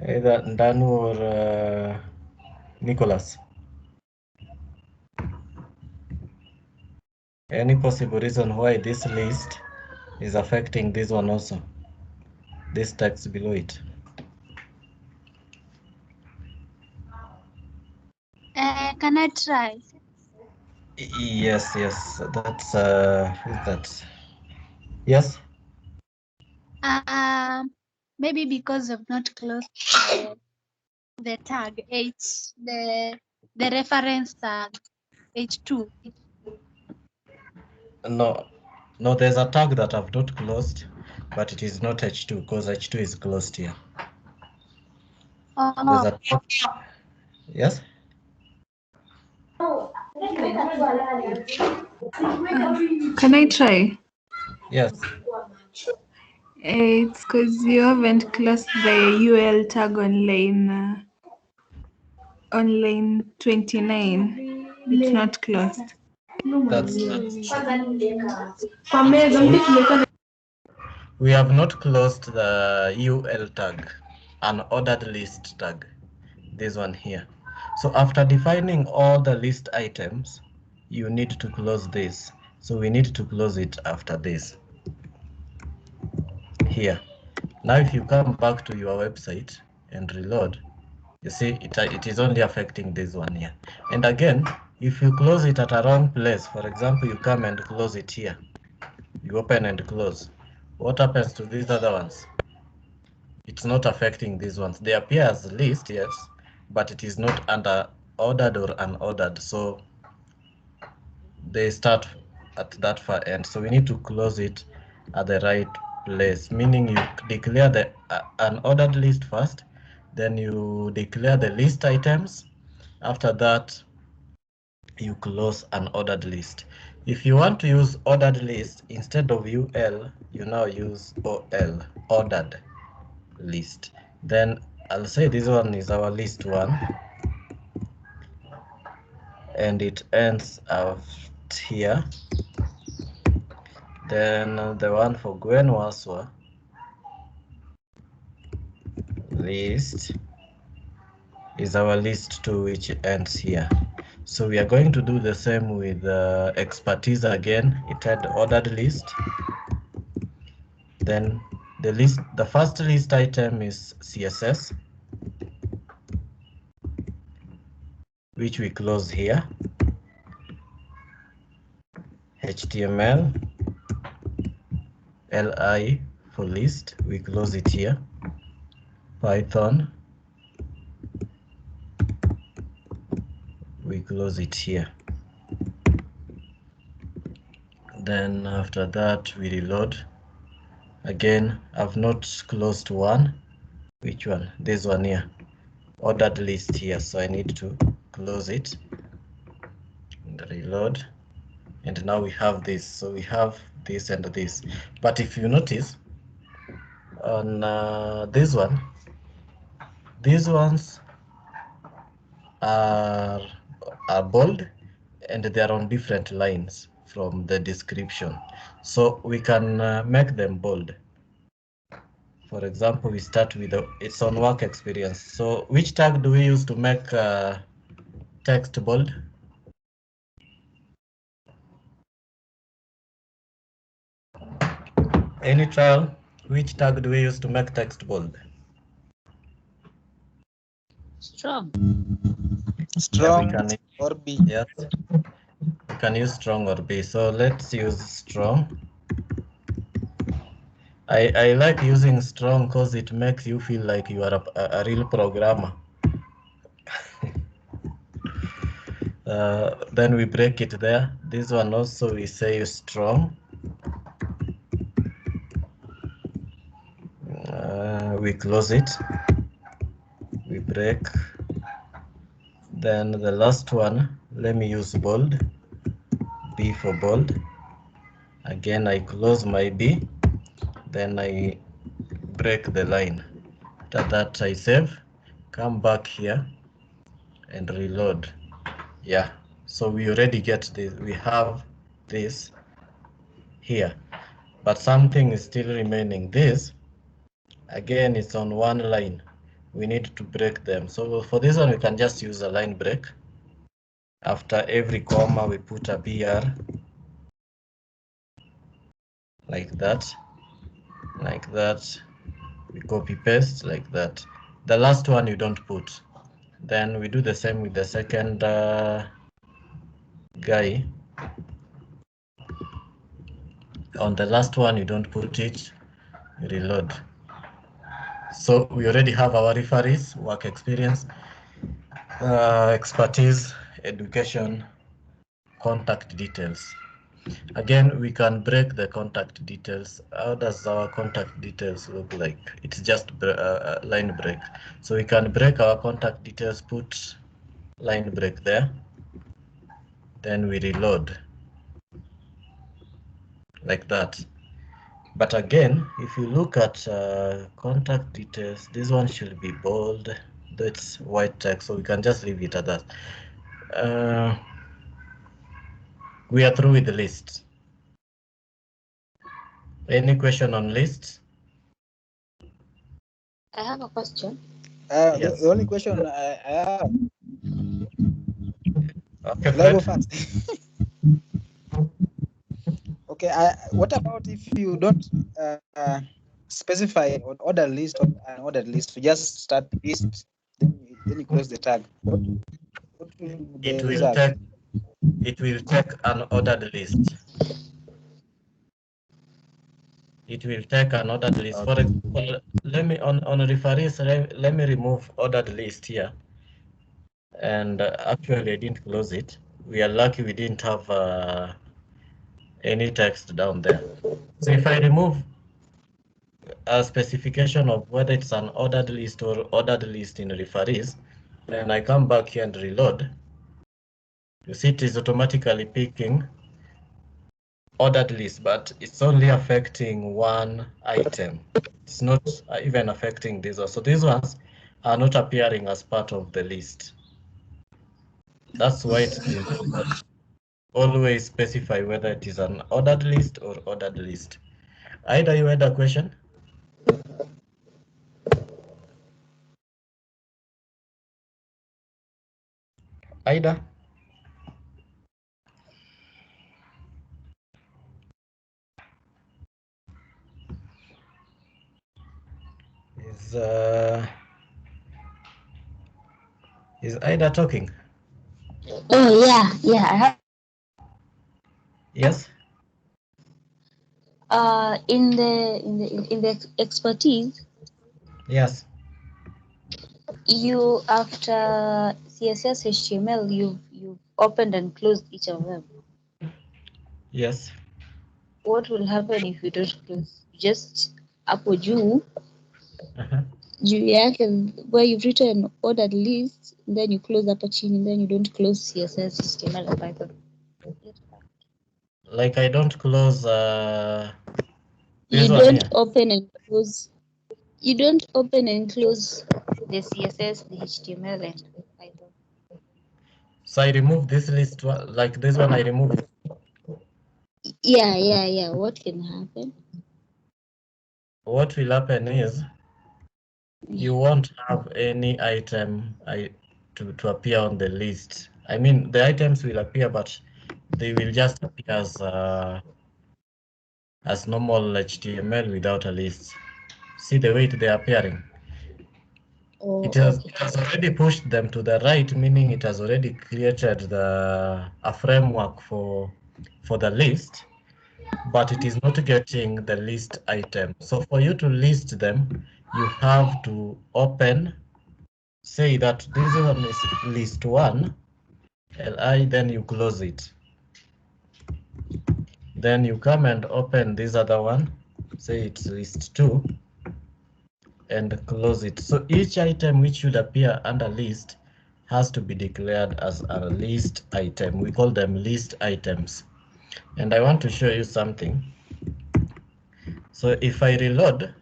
Ndanu or Nicholas. Any possible reason why this list is affecting this one also? This text below it. Can I try? Yes, that's who's that? Yes. Maybe because of not close the tag H, the reference tag H2. No, there's a tag that I've not closed, but it is not H2 because H2 is closed here. There's a tag. Yes. Can I try? Yes. It's because you haven't closed the UL tag on line 29. It's not closed. That's we have not closed the UL tag, an ordered list tag, this one here. So after defining all the list items, you need to close this. So we need to close it after this here. Now if you come back to your website and reload, you see it is only affecting this one here. And again, if you close it at a wrong place, for example, you come and close it here, you open and close, what happens to these other ones? It's not affecting these ones. They appear as list, yes, but it is not under ordered or unordered, so they start at that far end. So we need to close it at the right place, meaning you declare the unordered list first, then you declare the list items. After that, you close an ordered list. If you want to use ordered list, instead of UL, you now use OL, ordered list. Then I'll say this one is our list one, and it ends out here. Then the one for Gwen Waswa list is our list 2, which ends here. So we are going to do the same with expertise again. It had ordered list. Then the first list item is CSS, which we close here. HTML, LI for list, we close it here. Python, we close it here. Then after that, we reload. Again, I've not closed one. Which one? This one here. Ordered list here. So I need to close it and reload. And now we have this. So we have this and this. But if you notice, on this one, these ones are bold and they are on different lines from the description. So we can make them bold. For example, we start with it's on work experience. So which tag do we use to make text bold? Any trial? Which tag do we use to make text bold? Strong. Strong Yeah, or B. Yes, we can use strong or B. So let's use strong. I like using strong because it makes you feel like you are a real programmer. Then we break it there. This one also we say strong. We close it. We break. Then the last one, let me use bold. B for bold. Again, I close my B. Then I break the line. After that, I save. Come back here and reload. Yeah, so we already get this. We have this here, but something is still remaining. This, again, it's on one line. We need to break them. So for this one, we can just use a line break. After every comma, we put a BR, like that, like that. We copy paste like that. The last one you don't put. Then we do the same with the second guy. On the last one, you don't put it, reload. So we already have our referees, work experience, expertise, education, contact details. Again, we can break the contact details. How does our contact details look like? It's just a line break. So we can break our contact details, put line break there. Then we reload like that. But again, if you look at contact details, this one should be bold. That's white text, so we can just leave it at that. We are through with the list. Any question on lists? I have a question. Yes. The only question I have. Okay, Will I go Fred? first? Okay. What about if you don't specify an order list or an ordered list? You just start list, then you close the tag. What will be the result? It will take an ordered list. It will take an ordered list. Okay. For example, let me on referees, let me remove ordered list here. And actually, I didn't close it. We are lucky we didn't have any text down there. So if I remove a specification of whether it's an ordered list or ordered list in referees, then I come back here and reload. You see it is automatically picking ordered list, but it's only affecting one item. It's not even affecting these ones. So these ones are not appearing as part of the list. That's why it's important. Always specify whether it is an ordered list or ordered list. Ida, you had a question? Ida? Is Ida talking? Oh yeah. I have. Yes. In the expertise, Yes. you after CSS HTML, you've opened and closed each of them. Yes. what will happen if you don't close? Just hapo juu juu yake where you've written ordered list, then you close hapa chini, then you don't close CSS, HTML, and Python. Like I don't close You this one don't here. open and close. You don't open and close the CSS, the HTML, and Python. So I remove this list, like this one I remove it. Yeah. What can happen? What will happen is you won't have any item to appear on the list. I mean, the items will appear, but they will just appear as normal HTML without a list. See the way they're appearing. Oh, It has okay. already pushed them to the right, meaning it has already created a framework for the list, but it is not getting the list item. So for you to list them, you have to open, say that this one is list 1, li, then you close it. Then you come and open this other one, say it's list 2, and close it. So each item which should appear under list has to be declared as a list item. We call them list items. And I want to show you something. So if I reload,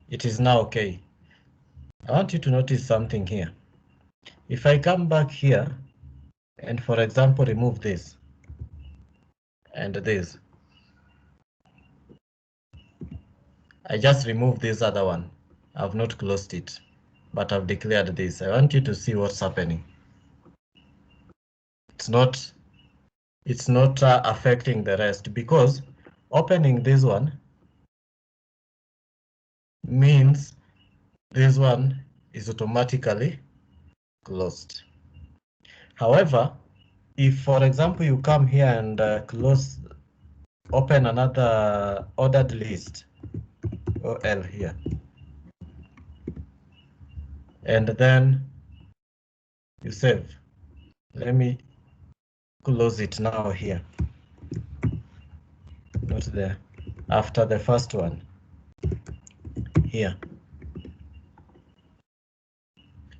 it is now okay. I want you to notice something here. If I come back here and, for example, remove this and this, I just removed this other one. I've not closed it, but I've declared this. I want you to see what's happening. It's not affecting the rest, because opening this one means this one is automatically closed. However, if, for example, you come here and open another ordered list, OL here, and then you save. Let me close it now here. Not there. After the first one, here.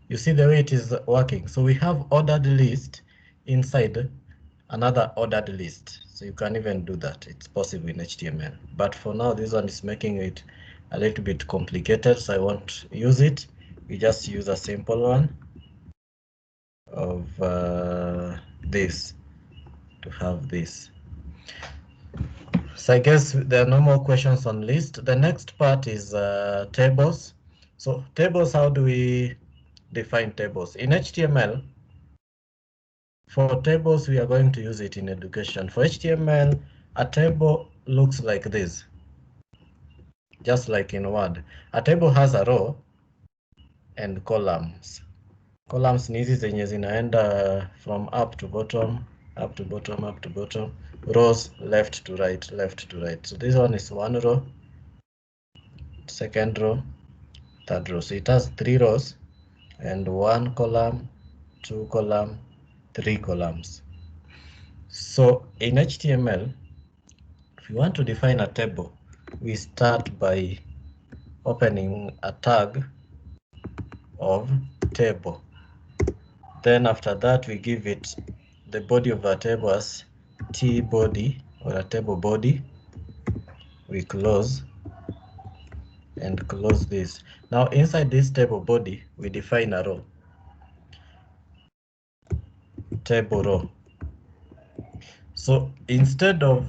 You see the way it is working. So we have ordered list inside another ordered list. So you can even do that. It's possible in HTML. But for now, this one is making it a little bit complicated, so I won't use it. We just use a simple one of this to have this. So I guess there are no more questions on list. The next part is tables. So tables, how do we define tables? In HTML, for tables, we are going to use it in education. For HTML, a table looks like this, just like in Word. A table has a row and columns. Columns ni hizi zenye zinaenda from up to bottom, up to bottom, up to bottom. Rows left to right, left to right. So this one is one row, second row, third row. So it has 3 rows and 1 column, 2 column, 3 columns. So in HTML, if you want to define a table, we start by opening a tag of table. Then after that, we give it the body of the table as T body, or a table body. We close and close this. Now inside this table body, we define a row, table row. So instead of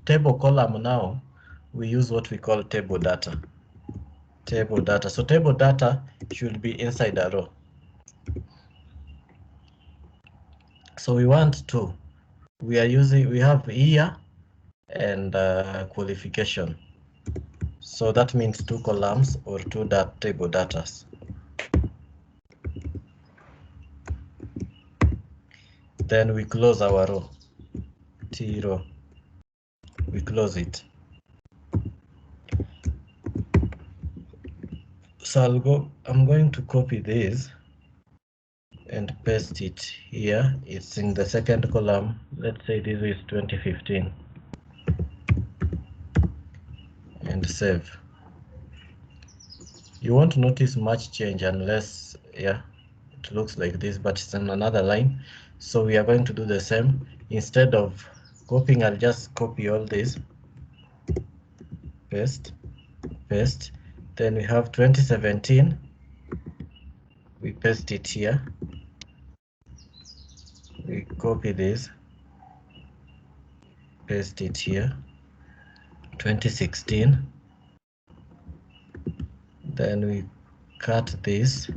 table column now, we use what we call table data. Table data. So table data should be inside a row. So we want to. We have year and qualification. So that means 2 columns or 2 table datas. Then we close our row, T row. We close it. So I'm going to copy this and paste it here. It's in the second column. Let's say this is 2015 and save. You won't notice much change unless, yeah, it looks like this, but it's on another line. So we are going to do the same. Instead of copying, I'll just copy all this, paste, paste. Then we have 2017. We paste it here. We copy this, paste it here. 2016. Then we cut this,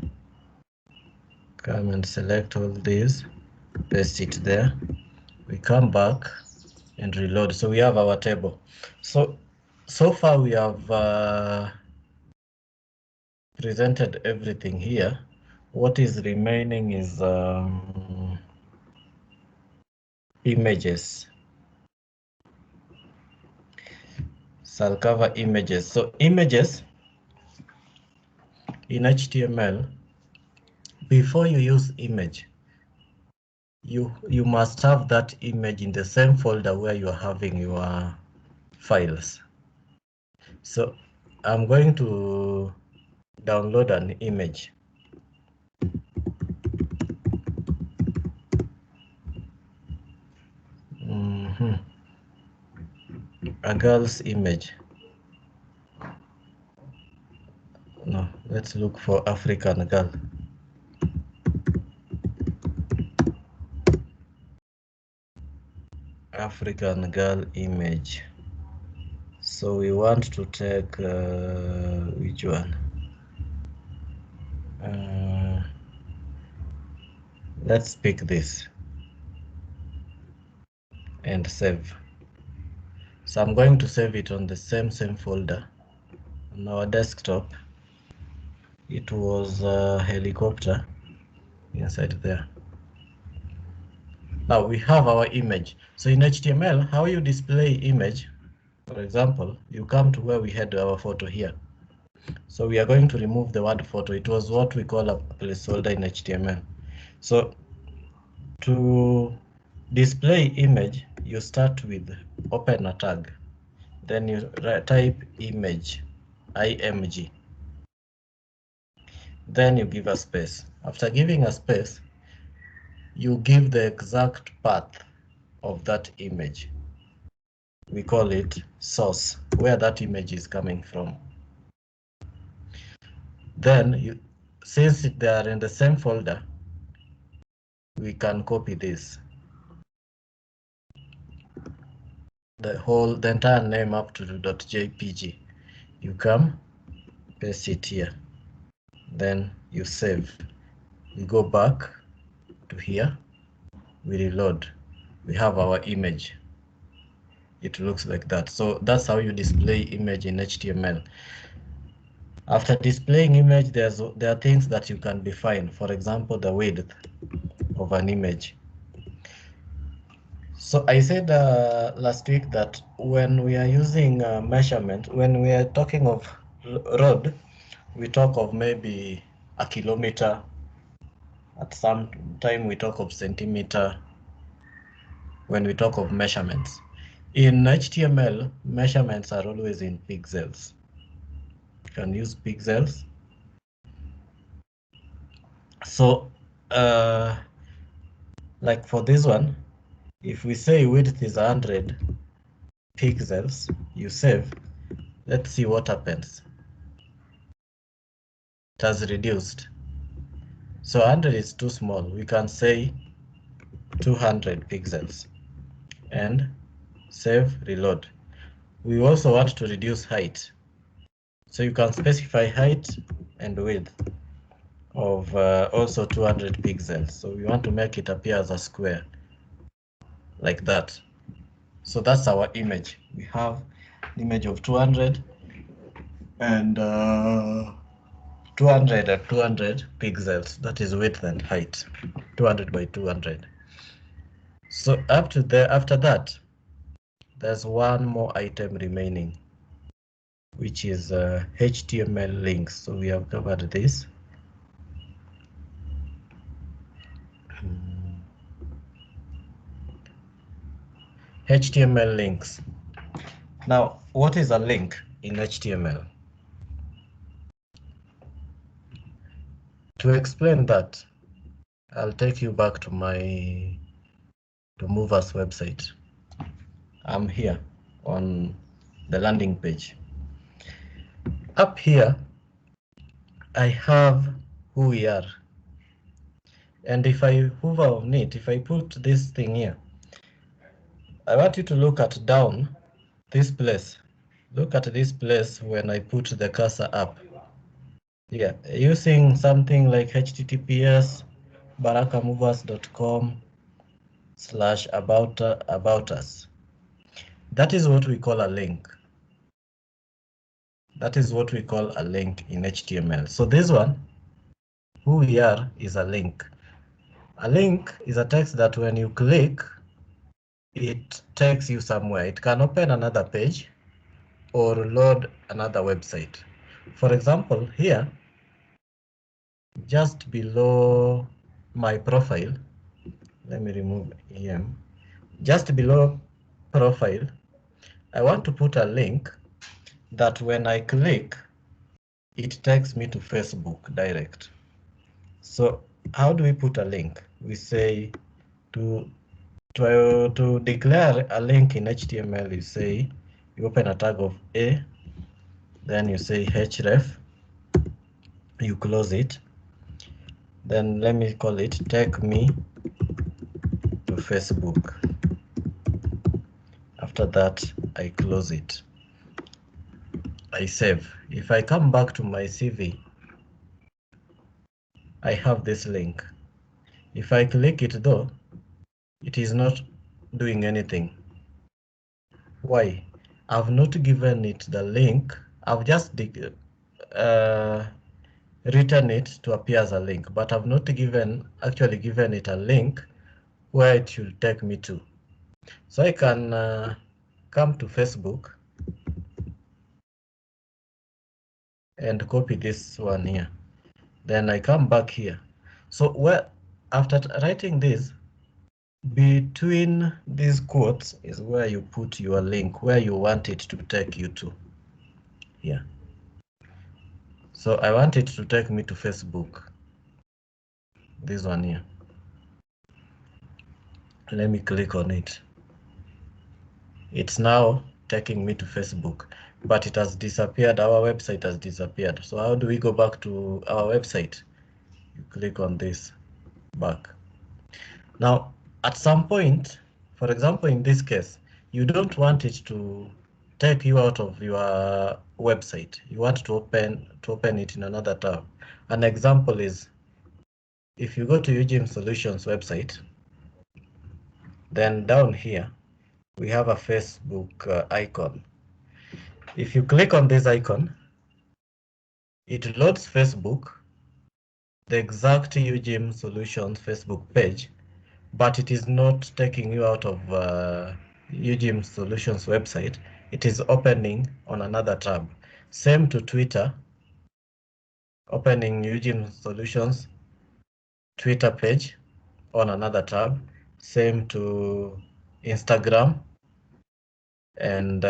come and select all this, paste it there. We come back and reload. So we have our table. So far we have presented everything here. What is remaining is images. So I'll cover images. So images in HTML, before you use image, you must have that image in the same folder where you are having your files. So I'm going to download an image. A girl's image. No, let's look for African girl. African girl image. So we want to take which one? Let's pick this and save. So I'm going to save it on the same folder on our desktop. It was a helicopter inside there. Now we have our image. So in HTML, how you display image, for example, you come to where we had our photo here. So we are going to remove the word photo. It was what we call a placeholder in HTML. So to display image, you start with open a tag. Then you type image, img. Then you give a space. After giving a space, you give the exact path of that image. We call it source, where that image is coming from. Then, since they are in the same folder, we can copy this. The entire name up to .jpg. You come, paste it here. Then you save. We go back to here. We reload. We have our image. It looks like that. So that's how you display image in HTML. After displaying image, there are things that you can define. For example, the width of an image. So I said last week that when we are using measurement, when we are talking of road, we talk of maybe a kilometer. At some time we talk of centimeter when we talk of measurements. In HTML, measurements are always in pixels. You can use pixels. So like for this one, if we say width is 100 pixels, you save. Let's see what happens. It has reduced. So 100 is too small. We can say 200 pixels and save, reload. We also want to reduce height. So you can specify height and width of also 200 pixels. So we want to make it appear as a square like that. So that's our image. We have an image of 200 and 200 and 200 pixels. That is width and height, 200 by 200. So up to there, after that, there's one more item remaining, which is HTML links. So we have covered this. HTML links. Now, what is a link in HTML? To explain that, I'll take you back to my Movers website. I'm here on the landing page. Up here, I have who we are. And if I hover on it, if I put this thing here, I want you to look at down this place. Look at this place when I put the cursor up. Yeah, using something like https barakamovers.com/about us. That is what we call a link. That is what we call a link in HTML. So this one, who we are, is a link. A link is a text that when you click, it takes you somewhere. It can open another page or load another website. For example, here, just below my profile, let me remove EM. Just below profile, I want to put a link that when I click, it takes me to Facebook direct. So how do we put a link? We say to declare a link in HTML, you say, you open a tag of A, then you say href, you close it, then let me call it take me to Facebook. After that, I close it. I save. If I come back to my CV, I have this link. If I click it though, it is not doing anything. Why? I've not given it the link. I've just written it to appear as a link, but I've not actually given it a link where it should take me to. So I can come to Facebook and copy this one here. Then I come back here. So after writing this, between these quotes is where you put your link, where you want it to take you to. Here. So I want it to take me to Facebook. This one here. Let me click on it. It's now taking me to Facebook, but it has disappeared. Our website has disappeared. So how do we go back to our website? You click on this back. Now, at some point, for example, in this case, you don't want it to take you out of your website. You want to open it in another tab. An example is if you go to UGIM Solutions website, then down here we have a Facebook icon. If you click on this icon, it loads Facebook, the exact UGIM Solutions Facebook page, but it is not taking you out of UGIM Solutions website. It is opening on another tab. Same to Twitter, opening UGIM Solutions Twitter page on another tab. Same to Instagram and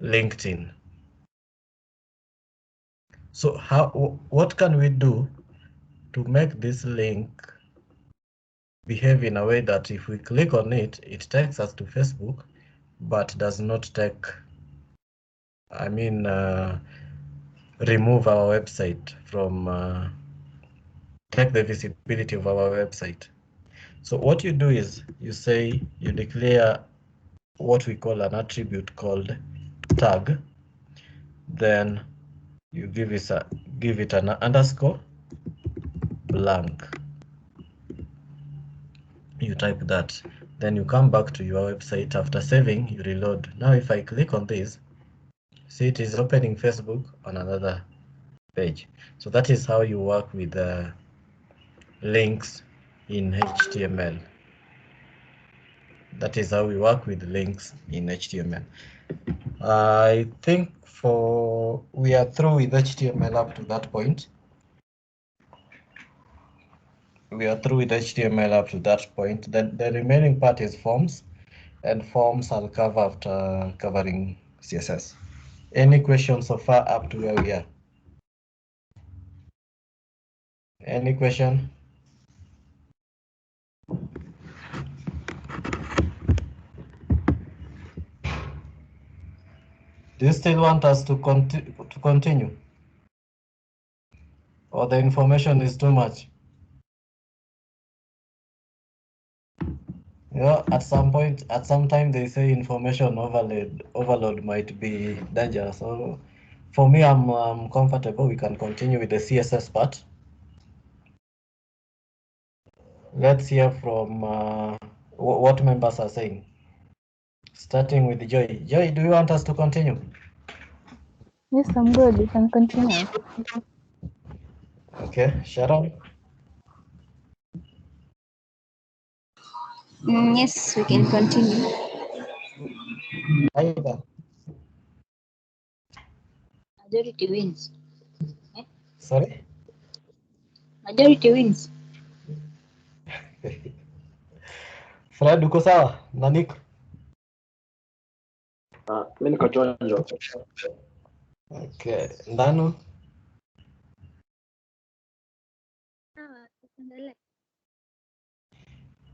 LinkedIn. So what can we do to make this link behave in a way that if we click on it, it takes us to Facebook, but does not take, remove our website from, take the visibility of our website. So what you do is you declare what we call an attribute called tag, then you give it an underscore blank. You type that, then you come back to your website. After saving, you reload. Now if I click on this, see it is opening Facebook on another page. So that is how you work with links in HTML. That is how we work with links in HTML. I think we are through with HTML up to that point. We are through with HTML up to that point. Then the remaining part is forms. and forms I'll cover after covering CSS. Any questions so far up to where we are? Any question? Do you still want us to continue? Or the information is too much? You know, at some point, at some time, they say information overload might be dangerous. So for me, I'm comfortable. We can continue with the CSS part. Let's hear from what members are saying. Starting with Joy. Joy, do you want us to continue? Yes, I'm good. You can continue. Okay, Sharon. Yes, we can continue. Aida. Majority wins. Sorry? Majority wins. Fred, uko sawa? Na Nick? Mimi niko chonjo. Okay, Ndano?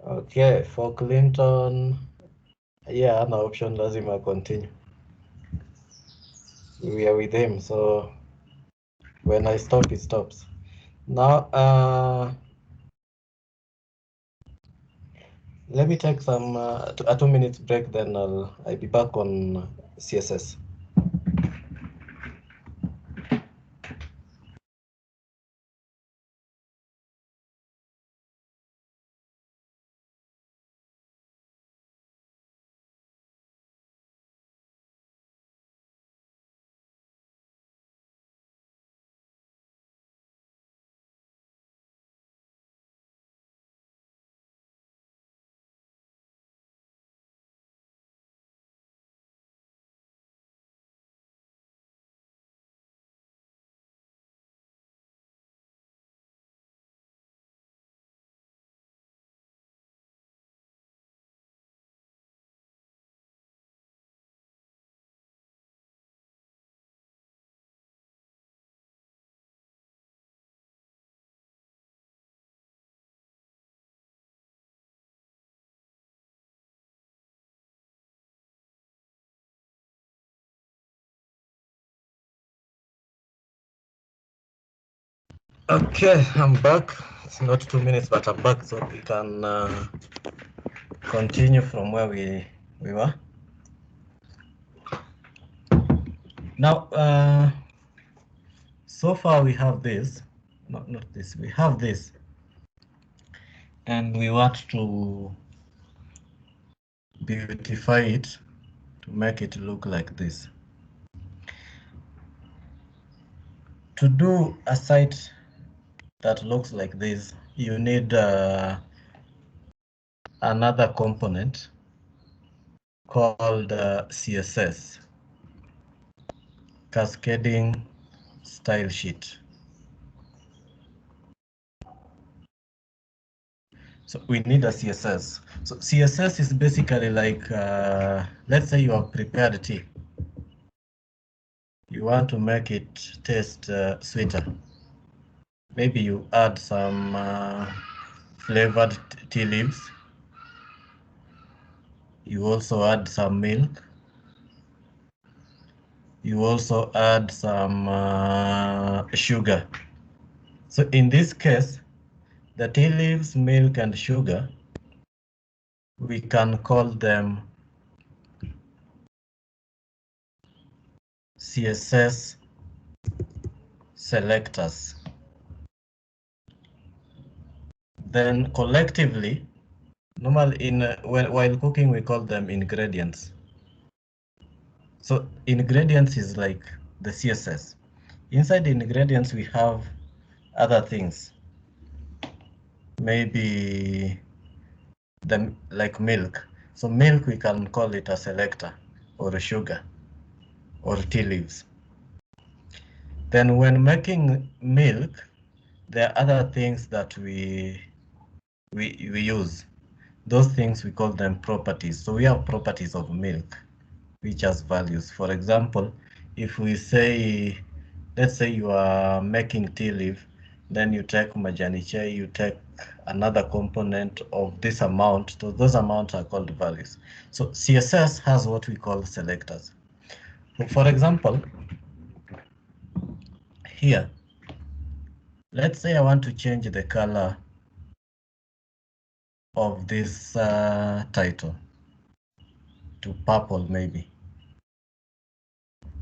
Okay, for Clinton, yeah, an option lazima continue. We are with him, so when I stop, it stops. Now, let me take some a 2-minute break, then I'll be back on CSS. Okay, I'm back. It's not 2 minutes, but I'm back, so we can continue from where we were. Now, so far we have this, not this, we have this, and we want to beautify it to make it look like this. To do a site that looks like this, you need another component called CSS, Cascading Style Sheet. So we need a CSS. So CSS is basically like, let's say you have prepared tea. You want to make it taste sweeter. Maybe you add some flavored tea leaves. You also add some milk. You also add some sugar. So in this case, the tea leaves, milk, and sugar, we can call them CSS selectors. Then collectively, normally while cooking, we call them ingredients. So ingredients is like the CSS. Inside the ingredients, we have other things. Maybe like milk. So milk, we can call it a selector, or a sugar, or tea leaves. Then when making milk, there are other things that we use. Those things we call them properties. So we have properties of milk, which has values. For example, if we say, let's say you are making tea leaf, then you take majani chai, you take another component of this amount. So those amounts are called values. So CSS has what we call selectors. So for example, here, let's say I want to change the color of this title to purple maybe.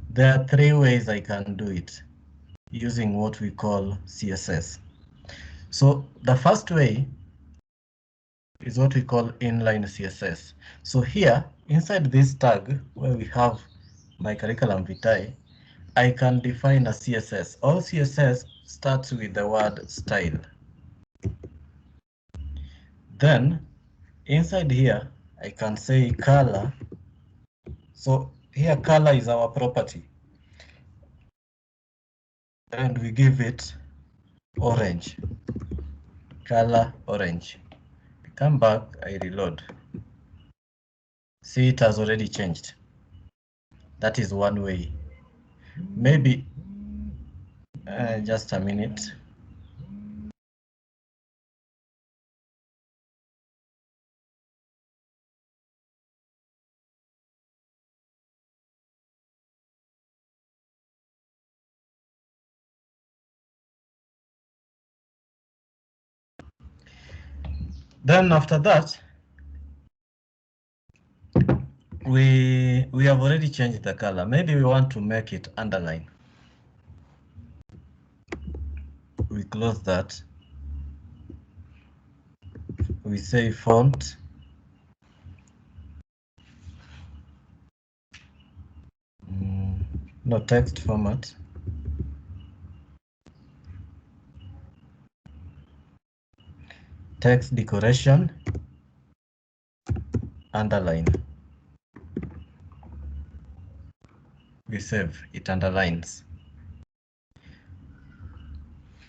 There are three ways I can do it using what we call CSS. So the first way is what we call inline CSS. So here, inside this tag where we have my curriculum vitae, I can define a CSS. All CSS starts with the word style. Then inside here, I can say color. So here color is our property. And we give it orange, color orange. I come back, I reload. See, it has already changed. That is one way. Maybe just a minute. Then after that, we have already changed the color. Maybe we want to make it underline. We close that. We say font. No, text format. Text decoration. Underline. We save, it underlines.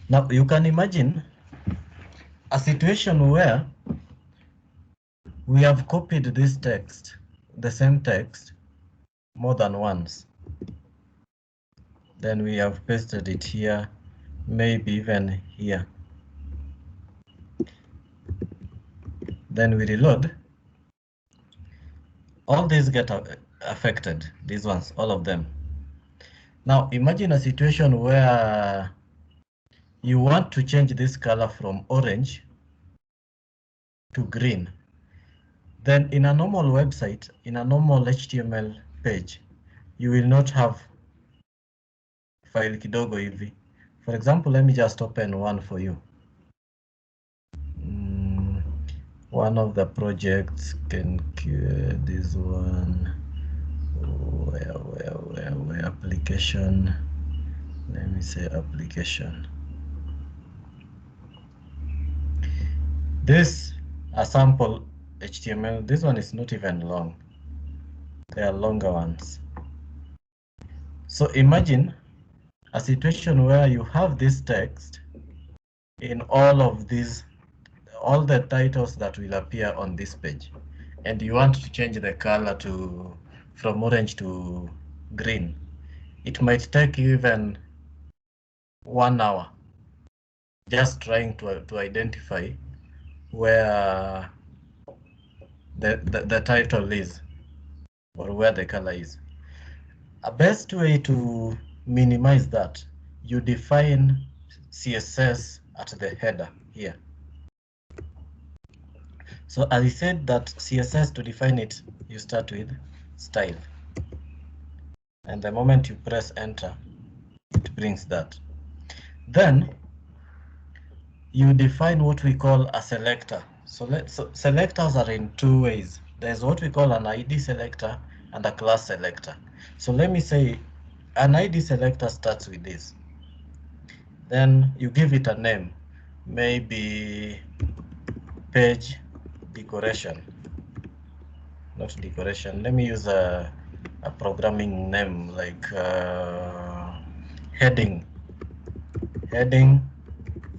Now you can imagine a situation where we have copied this text, the same text, more than once. Then we have pasted it here, maybe even here. Then we reload. All these get affected, these ones, all of them. Now imagine a situation where you want to change this color from orange to green. Then in a normal website, in a normal HTML page, you will not have file kidogo hivi. For example, let me just open one for you. One of the projects can this one. Where application? Let me say application. This a sample HTML. This one is not even long. There are longer ones. So imagine a situation where you have this text in all of these, all the titles that will appear on this page, and you want to change the color from orange to green. It might take even 1 hour just trying to identify where the title is or where the color is. A best way to minimize that, you define CSS at the header here. So as I said that CSS, to define it, you start with style. And the moment you press enter, it brings that. Then you define what we call a selector. So selectors are in two ways. There's what we call an ID selector and a class selector. So let me say an ID selector starts with this. Then you give it a name, maybe page decoration. Not decoration. Let me use a programming name like heading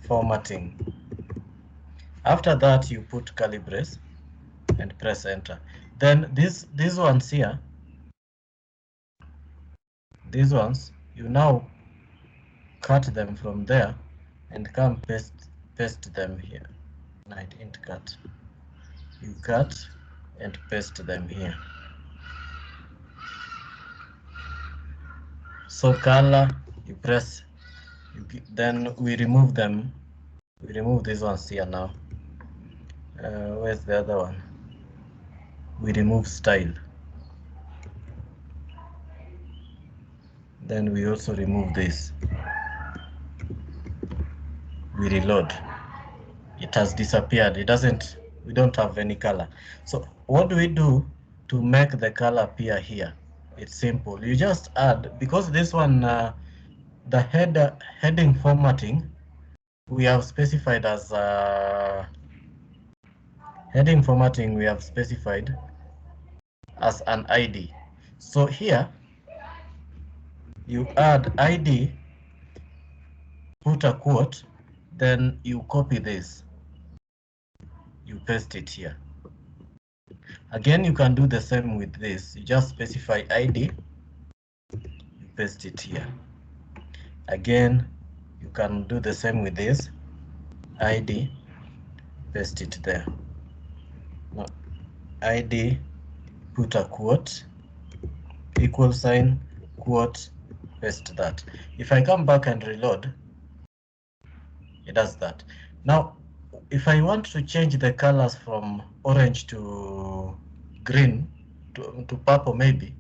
formatting. After that, you put curly brace, and press enter. Then these ones here, these ones, you now cut them from there and come paste them here. No, I didn't cut. You cut and paste them here. So color, you press, then we remove them. We remove these ones here now. Where's the other one? We remove style. Then we also remove this. We reload. It has disappeared. It doesn't, we don't have any color. So what do we do to make the color appear here? It's simple. You just add, because this one, the heading formatting, we have specified as heading formatting, we have specified as an ID. So here, you add ID, put a quote, then you copy this, you paste it here. Again, you can do the same with this. You just specify ID, you paste it here. Again, you can do the same with this, ID, paste it there. Now, ID, put a quote, equal sign, quote, paste that. If I come back and reload, it does that. Now, if I want to change the colors from orange to green to purple maybe,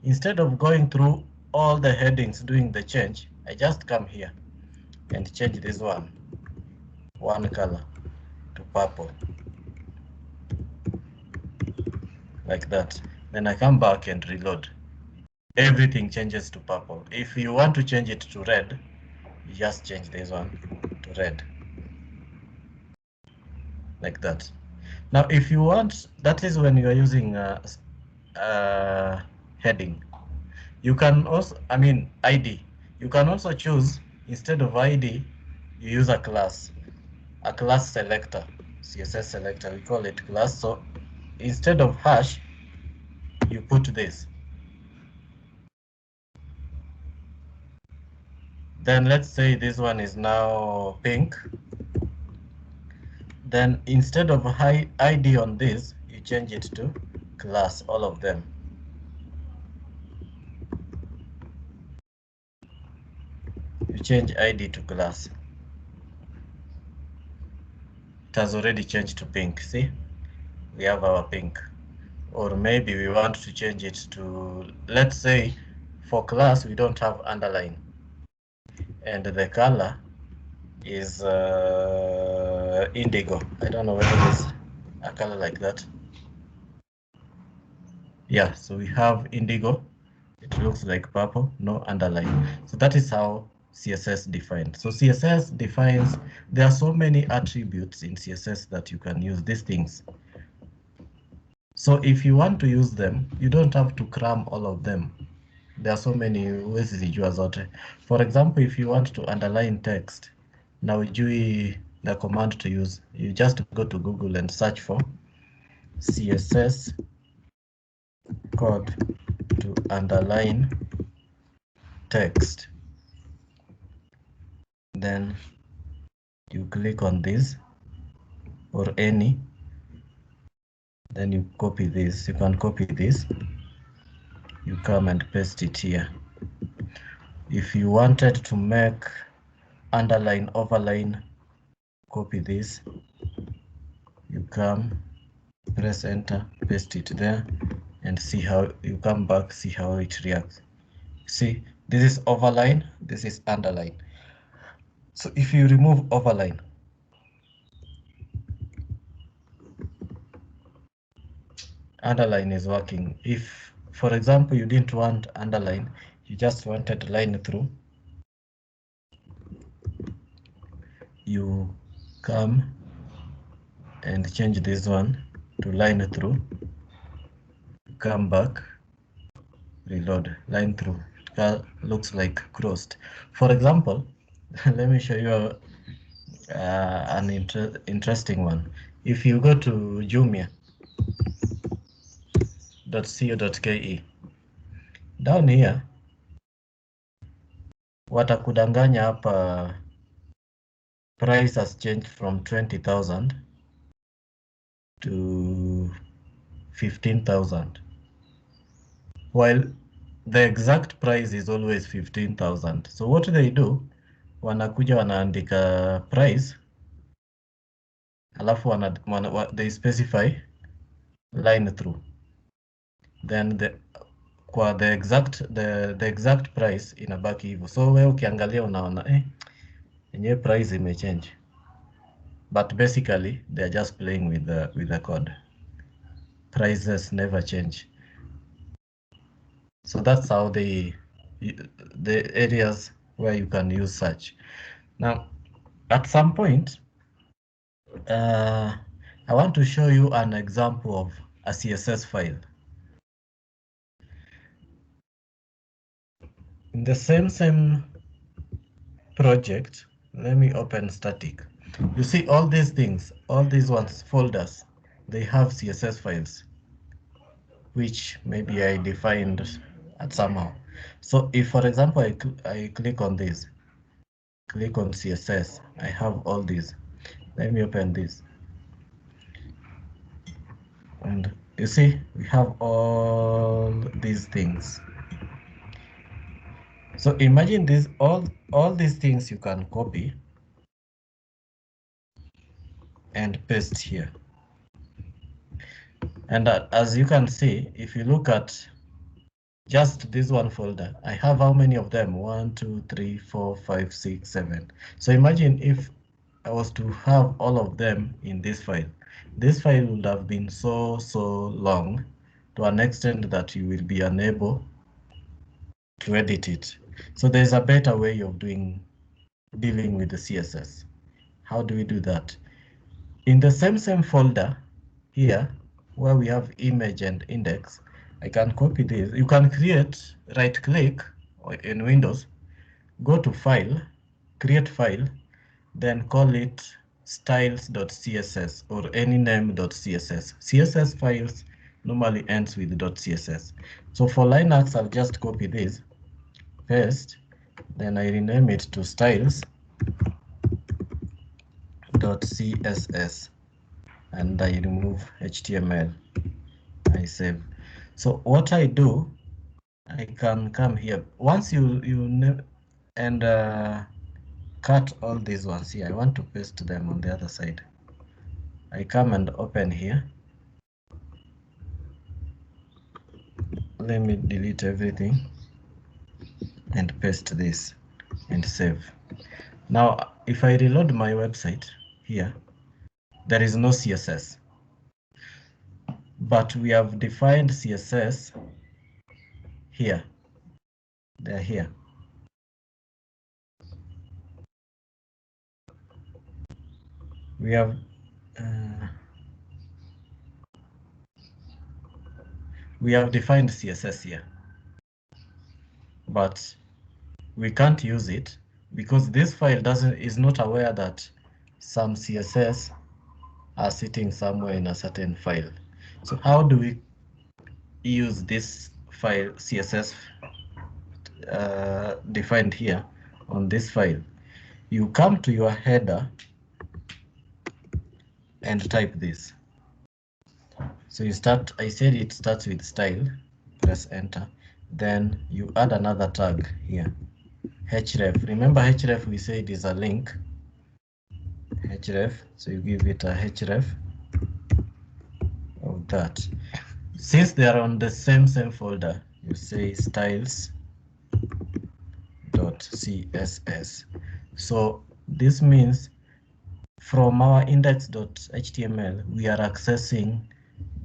instead of going through all the headings doing the change, I just come here and change this one color to purple, like that. Then I come back and reload. Everything changes to purple. If you want to change it to red, you just change this one to red, like that. Now, if you want, that is when you are using heading. You can also, ID. You can also choose, instead of ID, you use a class selector, CSS selector, we call it class. So instead of hash, you put this. Then let's say this one is now pink. Then instead of ID on this, you change it to class, all of them. You change ID to class. It has already changed to pink. See, we have our pink. Or maybe we want to change it to, let's say for class we don't have underline, and the color is indigo. I don't know whether it is a color like that. Yeah, so we have indigo. It looks like purple, no underline. So that is how CSS defined. So CSS defines, there are so many attributes in CSS that you can use these things. So if you want to use them, you don't have to cram all of them. There are so many ways zijua zote. For example, if you want to underline text, now the command to use, you just go to Google and search for CSS code to underline text. Then you click on this or any, then you copy this. You can copy this, you come and paste it here. If you wanted to make underline, overline, copy this, you come, press enter, paste it there, and see how you come back, see how it reacts. See, this is overline, this is underline. So if you remove overline, underline is working. If, for example, you didn't want underline, you just wanted line through, you come and change this one to line through, come back, reload, line through. It looks like crossed. For example, let me show you an interesting one. If you go to Jumia .co.ke. Down here watakudanganya hapa, price has changed from 20,000 to 15,000, while the exact price is always 15,000. So what they do, wanakuja wanaandika price, alafu they specify line through, then the exact price inabaki hivyo. So wewe ukiangalia unaona yenyewe price imechange, but basically they are just playing with the code. Prices never change. So that's how the areas where you can use search. Now, at some point, I want to show you an example of a CSS file. In the same project, let me open static. You see all these things, all these ones, folders, they have CSS files, which maybe I defined at somehow. So if, for example, I click on this, click on CSS, I have all these. Let me open this. And you see, we have all these things. So imagine this, all these things you can copy and paste here. And as you can see, if you look at just this one folder, I have how many of them? 1, 2, 3, 4, 5, 6, 7. So imagine if I was to have all of them in this file. This file would have been so long, to an extent that you will be unable to edit it. So there's a better way of dealing with the CSS. How do we do that? In the same folder here, where we have image and index, I can copy this. You can create, right click in Windows, go to file, create file, then call it styles.css or any name.css. CSS files normally ends with .css. So for Linux, I'll just copy this, paste, then I rename it to styles.css, and I remove HTML. I save. So what I do, I can come here. Once you and cut all these ones here. I want to paste them on the other side. I come and open here. Let me delete everything and paste this and save. Now, if I reload my website here, there is no CSS, but we have defined CSS here. They're here. We have defined CSS here, but we can't use it because this file is not aware that some CSS are sitting somewhere in a certain file. So how do we use this file CSS defined here on this file? You come to your header and type this. So you start, I said it starts with style, press enter, then you add another tag here, href. Remember href, we said is a link, href, so you give it a href of that. Since they are on the same folder, you say styles.css. So this means from our index.html, we are accessing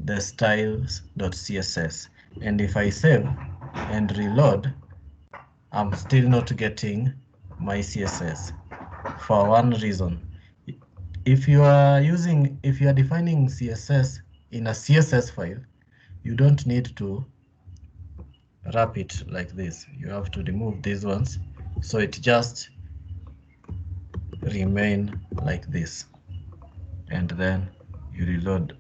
the styles.css. And if I save and reload, I'm still not getting my CSS for one reason. If you are defining CSS in a CSS file, you don't need to wrap it like this. You have to remove these ones, so it just remain like this, and then you reload.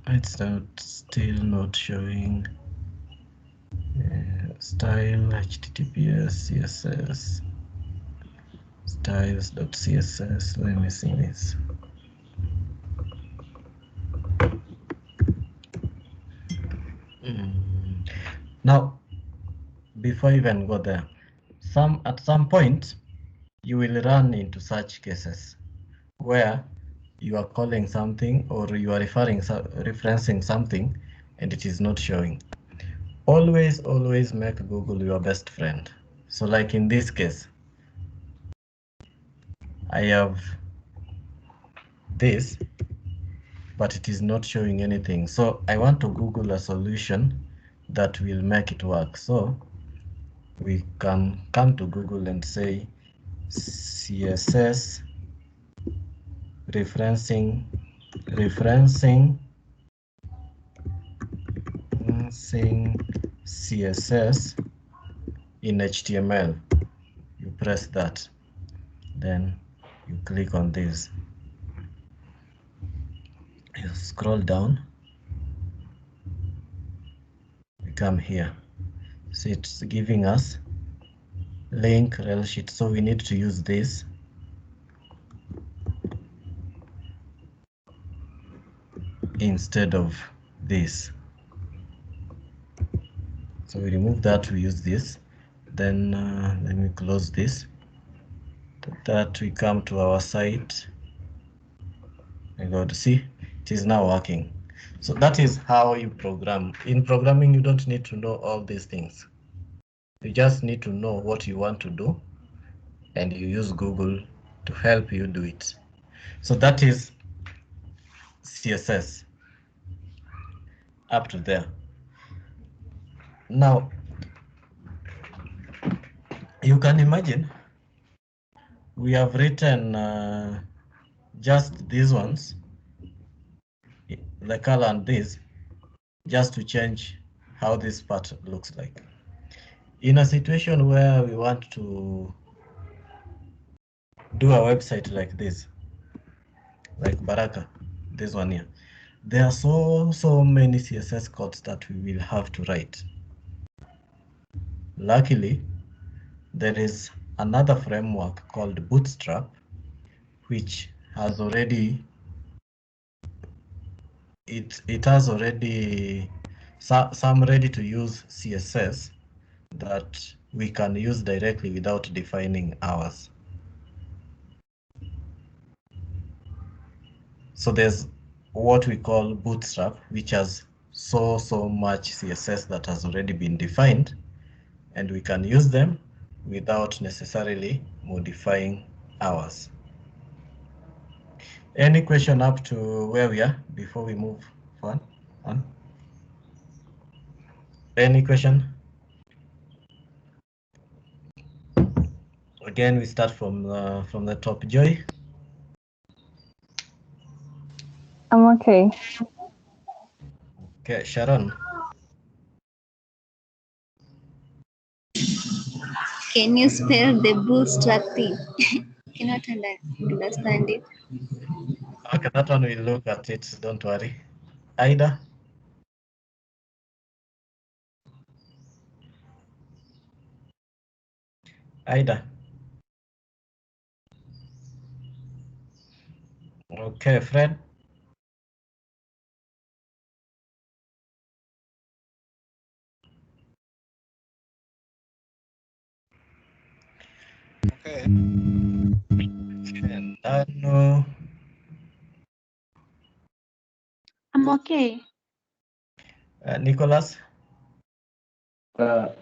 It's still not showing. Style HTTPS CSS styles.css. Let me see this. Now, before I even go there, at some point you will run into such cases where you are calling something or you are referencing something and it is not showing. Always make Google your best friend. So like in this case, I have this, but it is not showing anything. So I want to Google a solution that will make it work. So we can come to Google and say CSS referencing CSS in HTML. You press that, then you click on this. You scroll down, we come here. So it's giving us link rel sheet, so we need to use this. Instead of this. So we remove that, we use this. Then let me close this. That we come to our site. I go to see, it is now working. So that is how you program. In programming, you don't need to know all these things. You just need to know what you want to do, and you use Google to help you do it. So that is CSS up to there. Now, you can imagine we have written just these ones, the color and this, just to change how this part looks like. In a situation where we want to do a website like this, like Baraka, this one here, there are so many CSS codes that we will have to write. Luckily, there is another framework called Bootstrap, which has already it has already some ready to use CSS that we can use directly without defining ours. So there's what we call Bootstrap, which has so much CSS that has already been defined, and we can use them without necessarily modifying ours. Any question up to where we are before we move on? Any question? Again, we start from the top. Joy? I'm okay. Okay, Sharon? Can you spell the bootstrap thing? Cannot understand it. Okay, that one we'll look at it, don't worry. Ida? Ida? Okay, Fred? Okay. And Dano? I'm okay. Nicholas?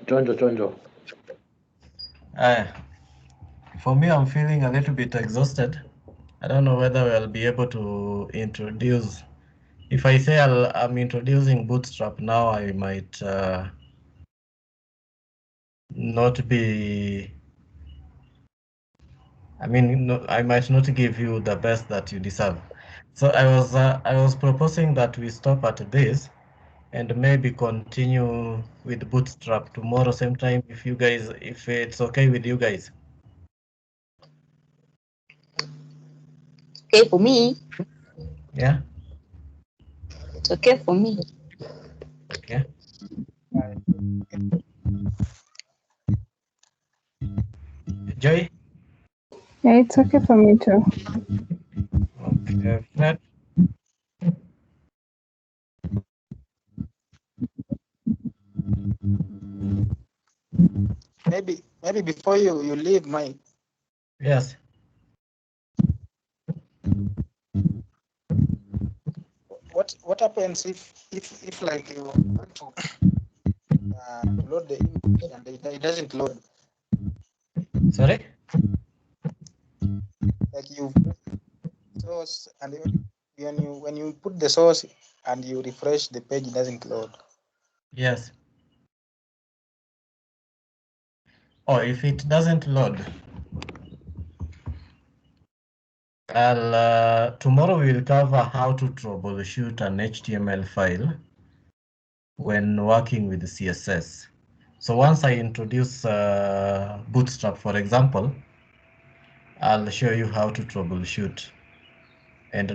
Jonjo. For me, I'm feeling a little bit exhausted. I don't know whether we'll be able to introduce. If I say I'm introducing Bootstrap now, I might not be. I mean, no, I might not give you the best that you deserve. So I was proposing that we stop at this and maybe continue with Bootstrap tomorrow same time if it's okay with you guys. Okay for me. Yeah. It's okay for me. Okay. Joy? Yeah, it's okay for me too. Okay, Fred? Maybe before you leave, Mike. Yes. What happens if like you want to load the image and it doesn't load? Sorry? Like you source and when you put the source and you refresh the page, it doesn't load. Yes. Or if it doesn't load, tomorrow we'll cover how to troubleshoot an HTML file when working with CSS. So once I introduce Bootstrap, for example, I'll show you how to troubleshoot and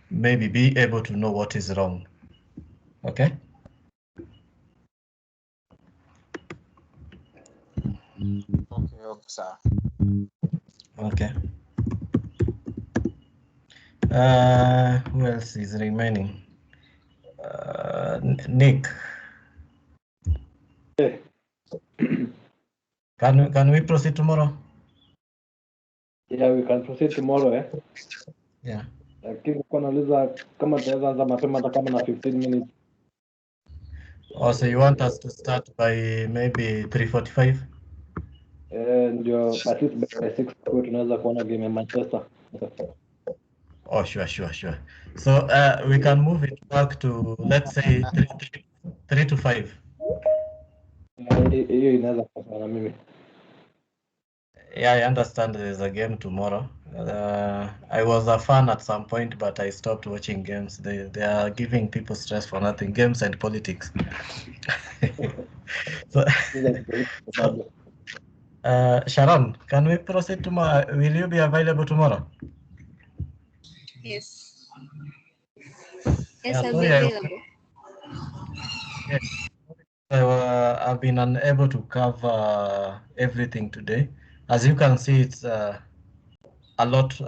maybe be able to know what is wrong. Okay? Okay, sir. Okay. Who else is remaining? Nick. Hey. Can we proceed tomorrow? Yeah, we can proceed tomorrow, eh? Yeah. Lakini kwa nauliza kama tunaweza anza mapema hata kama na 15 minutes. Also, you want us to start by maybe 3:45? Ndio at least by 6 kwa tunaweza kuona game ya Manchester. Oh, sure. So we can move it back to, let's say, 3 to 5. Hiyo inaweza kuwa na mimi. Yeah, I understand there's a game tomorrow. I was a fan at some point, but I stopped watching games. They are giving people stress for nothing. Games and politics. So, Sharon, can we proceed tomorrow? Will you be available tomorrow? Yes. Yeah, I'll sorry, be available. I've been unable to cover everything today. As you can see, it's a lot,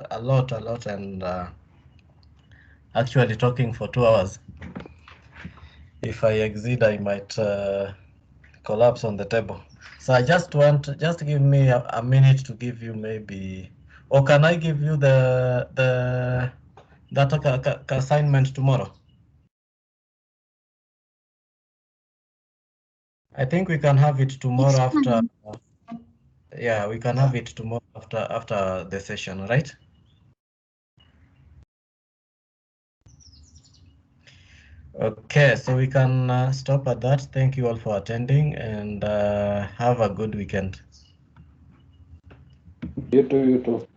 and actually talking for 2 hours. If I exceed, I might collapse on the table. So I just give me a minute to give you maybe, or can I give you the data assignment tomorrow? I think we can have it tomorrow after. Yeah, we can have it tomorrow after the session, right? Okay, so we can stop at that. Thank you all for attending, and have a good weekend. You too.